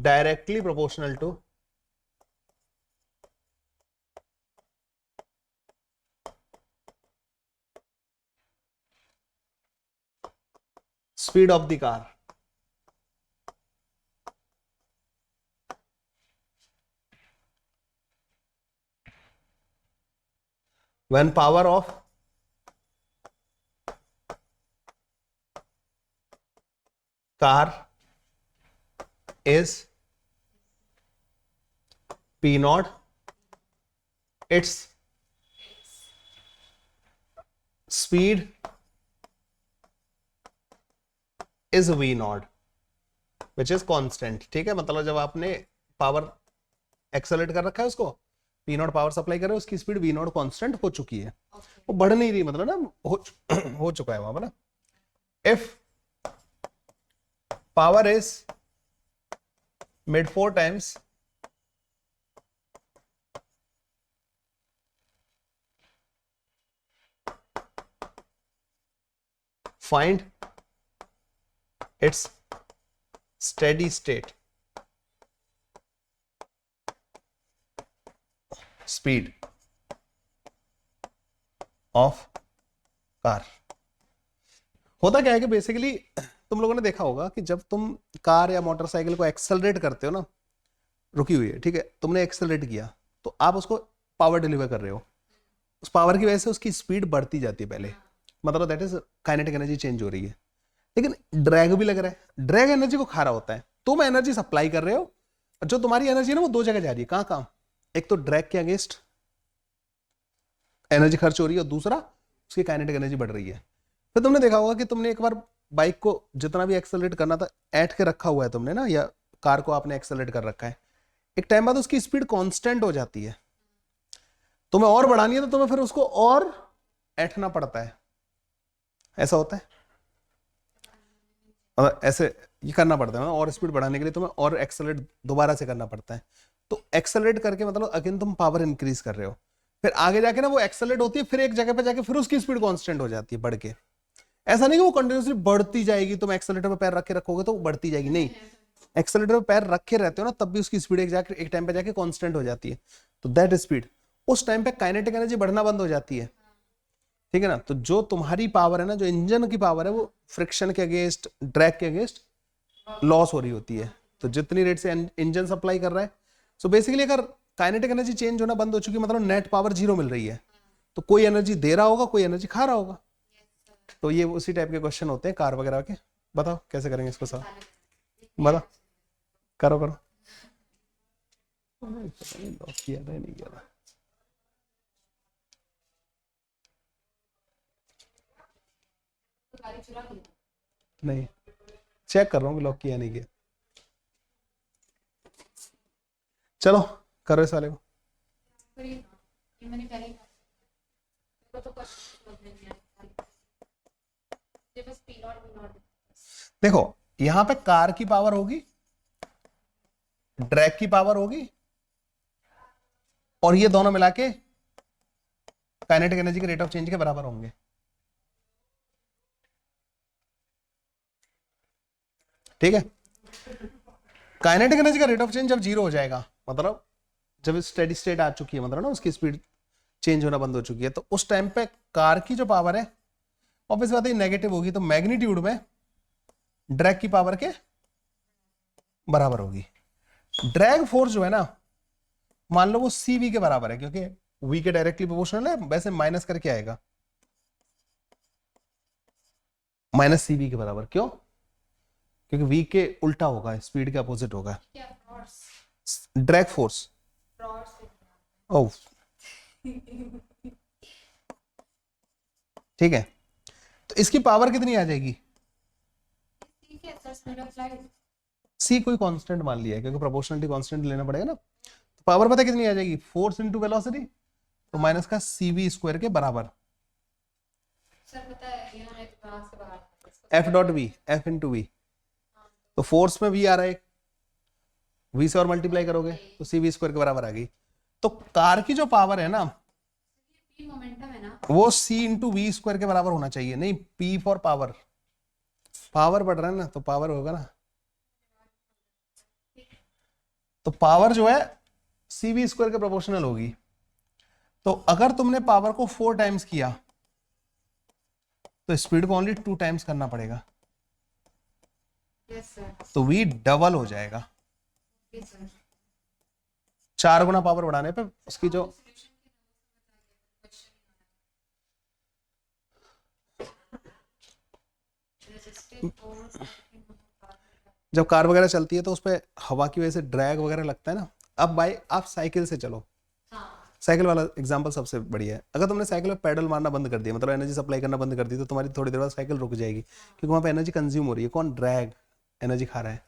directly proportional to speed of the car. When power of car is P naught, its speed is V naught which is constant, ठीक है। मतलब जब आपने power accelerate कर रखा है उसको, P not power supply कर रहे हो, उसकी स्पीड V नॉट कांस्टेंट हो चुकी है, वो बढ़ नहीं रही, मतलब ना हो चुका है वहां पर ना। If power is made 4 times find its steady state speed of car। होता क्या है कि बेसिकली तुम लोगों ने देखा होगा कि जब तुम कार या मोटरसाइकिल को एक्सेलरेट करते हो ना, रुकी हुई है, ठीक है, तुमने एक्सेलरेट किया तो आप उसको पावर डिलीवर कर रहे हो, उस पावर की वजह से उसकी स्पीड बढ़ती जाती है पहले, मतलब that is kinetic energy change हो रही है। लेकिन ड्रैग भी लग रहा है, ड्रैग एनर्जी को खा रहा होता है, तुम एनर्जी सप्लाई कर रहे हो, जो तुम्हारी एनर्जी है ना वो 2 जगह जा रही है। कहाँ कहाँ? एक तो ड्रैग के अगेंस्ट एनर्जी खर्च हो रही है, और दूसरा उसकी काइनेटिक एनर्जी बढ़ रही है। फिर तुमने देखा होगा कि तुमने एक बार बाइक को जितना भी एक्सेलरेट करना था ऐड के रखा हुआ है तुमने ना, या कार को आपने एक्सेलरेट कर रखा है, एक टाइम बाद उसकी स्पीड कांस्टेंट हो जाती है। तुम्हें और बढ़ानी है तो तुम्हें फिर उसको और ऐंठना पड़ता है, ऐसा होता है, और ऐसे ये करना पड़ता है ना, और स्पीड बढ़ाने के लिए तुम्हें और एक्सेलरेट दोबारा से करना पड़ता है। तो एक्सेलरेट करके मतलब अगेन तुम पावर इंक्रीज कर रहे हो, फिर आगे जाके ना वो एक्सेलरेट होती है, फिर एक जगह पे जाके फिर उसकी स्पीड कांस्टेंट हो जाती है बढ़ के। ऐसा नहीं कि वो कंटिन्यूसली बढ़ती जाएगी, तुम एक्सेलरेटर पे पैर रख के रखोगे तो वो बढ़ती जाएगी, नहीं, एक्सेलरेटर पे पैर रखे रहते हो ना तब भी उसकी स्पीड एक टाइम पे जाके कांस्टेंट हो जाती है। तो दैट स्पीड उस टाइम पे काइनेटिक एनर्जी बढ़ना बंद हो जाती है, ठीक है ना। तो जो तुम्हारी पावर है ना, जो इंजन की पावर है, वो फ्रिक्शन के अगेंस्ट, ड्रैग के अगेंस्ट लॉस हो रही होती है। तो जितनी रेट से इंजन सप्लाई कर रहा है, सो बेसिकली अगर काइनेटिक एनर्जी चेंज होना बंद हो चुकी है, मतलब नेट पावर 0 मिल रही है, तो कोई एनर्जी दे रहा होगा, कोई एनर्जी खा रहा होगा। तो ये उसी टाइप के क्वेश्चन होते हैं कार वगैरह के। बताओ कैसे करेंगे इसको सर, बताओ, करो करो। किया था नहीं किया था, नहीं चेक कर रहा हूँ कि लॉक किया नहीं किया। चलो करो इस वाले को। देखो यहां पे कार की पावर होगी, ड्रैग की पावर होगी, और ये दोनों मिला के काइनेटिक एनर्जी के रेट ऑफ चेंज के बराबर होंगे। ठीक है, काइनेटिक एनर्जी का रेट ऑफ चेंज जब 0 हो जाएगा, मतलब जब स्टेडी स्टेट आ चुकी है, मतलब ना उसकी स्पीड चेंज होना बंद हो चुकी है, तो उस टाइम पे कार की जो पावर है ऑब्वियस बात है नेगेटिव होगी, तो मैग्नीट्यूड में ड्रैग की पावर के बराबर होगी। ड्रैग फोर्स जो है ना, मान लो वो CV के बराबर है, क्योंकि V के डायरेक्टली प्रोपोर्शनल है, वैसे माइनस करके आएगा -CV के बराबर। क्यों? क्योंकि V के उल्टा होगा, स्पीड के अपोजिट होगा ड्रैग फोर्स। ओह ठीक है, तो इसकी पावर कितनी आ जाएगी? C कोई कांस्टेंट मान लिया है, क्योंकि प्रोपोर्शनलिटी कांस्टेंट लेना पड़ेगा ना। तो पावर पता कितनी आ जाएगी? फोर्स इंटू वेलोसिटी, तो माइनस का CV स्क्वायर के बराबर। सर पता है यहाँ एक बात से बाहर F dot V, F into V, तो फोर्स में V आ रहा है, V से और मल्टीप्लाई करोगे तो CV स्क्वायर के बराबर आ गई। तो कार की जो पावर है ना, मोमेंटम है ना, वो C इंटू V स्क्वायर के बराबर होना चाहिए, नहीं P फॉर पावर। पावर बढ़ रहा है ना, तो पावर होगा ना, तो पावर जो है CV स्क्वायर के प्रोपोर्शनल होगी। तो अगर तुमने पावर को 4 टाइम्स किया तो स्पीड को ओनली 2 टाइम्स करना पड़ेगा, यस सर, तो V डबल हो जाएगा। Yes sir. 4 गुना पावर बढ़ाने पे उसकी जो जब कार वगैरह चलती है तो उस पर हवा की वजह से ड्रैग वगैरह लगता है ना। अब भाई आप साइकिल से चलो, साइकिल वाला एग्जांपल सबसे बढ़िया है। अगर तुमने साइकिल में पैडल मारना बंद कर दिया, मतलब एनर्जी सप्लाई करना बंद कर दी, तो तुम्हारी थोड़ी देर बाद साइकिल रुक जाएगी, क्योंकि वहां पे एनर्जी कंज्यूम हो रही है। कौन? ड्रैग एनर्जी खा रहा है,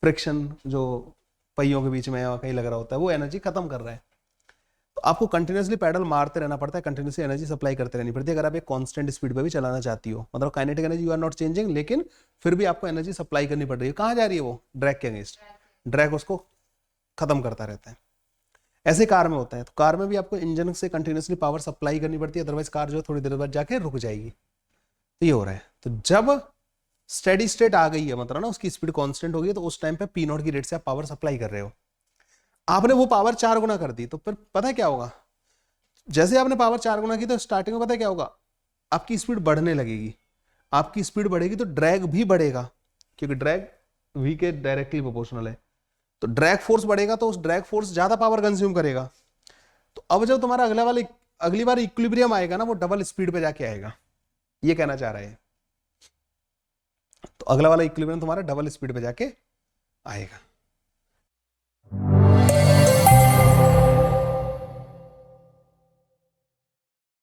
फ्रिक्शन जो पहियों के बीच में या कहीं लग रहा होता है वो एनर्जी खत्म कर रहा है। तो आपको कंटिन्यूसली पैडल मारते रहना पड़ता है, कंटिन्यूसली एनर्जी सप्लाई करते रहनी पड़ती है, अगर आप एक कांस्टेंट स्पीड पे भी चलाना चाहती हो। मतलब kinetic energy you are not changing, लेकिन फिर भी आपको एनर्जी सप्लाई करनी पड़ रही है। कहाँ जा रही है वो? ड्रैग के अगेंस्ट, ड्रैग उसको खत्म करता रहता है। ऐसे कार में होता है, तो कार में भी आपको इंजन से कंटिन्यूसली पावर सप्लाई करनी पड़ती है, अदरवाइज कार जो है थोड़ी देर बाद जाके रुक जाएगी। तो ये हो रहा है। तो जब स्टेडी स्टेट आ गई है, मतलब ना उसकी स्पीड कांस्टेंट हो गई, तो उस टाइम पे P0 की रेट से आप पावर सप्लाई कर रहे हो। आपने वो पावर 4 गुना कर दी, तो फिर पता है क्या होगा? जैसे आपने पावर 4 गुना की तो स्टार्टिंग में पता है क्या होगा? आपकी स्पीड बढ़ने लगेगी। आपकी स्पीड बढ़ेगी तो ड्रैग भी बढ़ेगा, क्योंकि ड्रैग V के डायरेक्टली प्रोपोर्शनल है। तो ड्रैग फोर्स बढ़ेगा तो उस ड्रैग फोर्स ज्यादा पावर कंज्यूम करेगा। तो अब जब तुम्हारा अगली बार इक्विलिब्रियम आएगा ना, वो डबल स्पीड पे जाके आएगा, ये कहना चाह रहा है। तो अगला वाला इक्विलिब्रियम तुम्हारा डबल स्पीड पे जाके आएगा।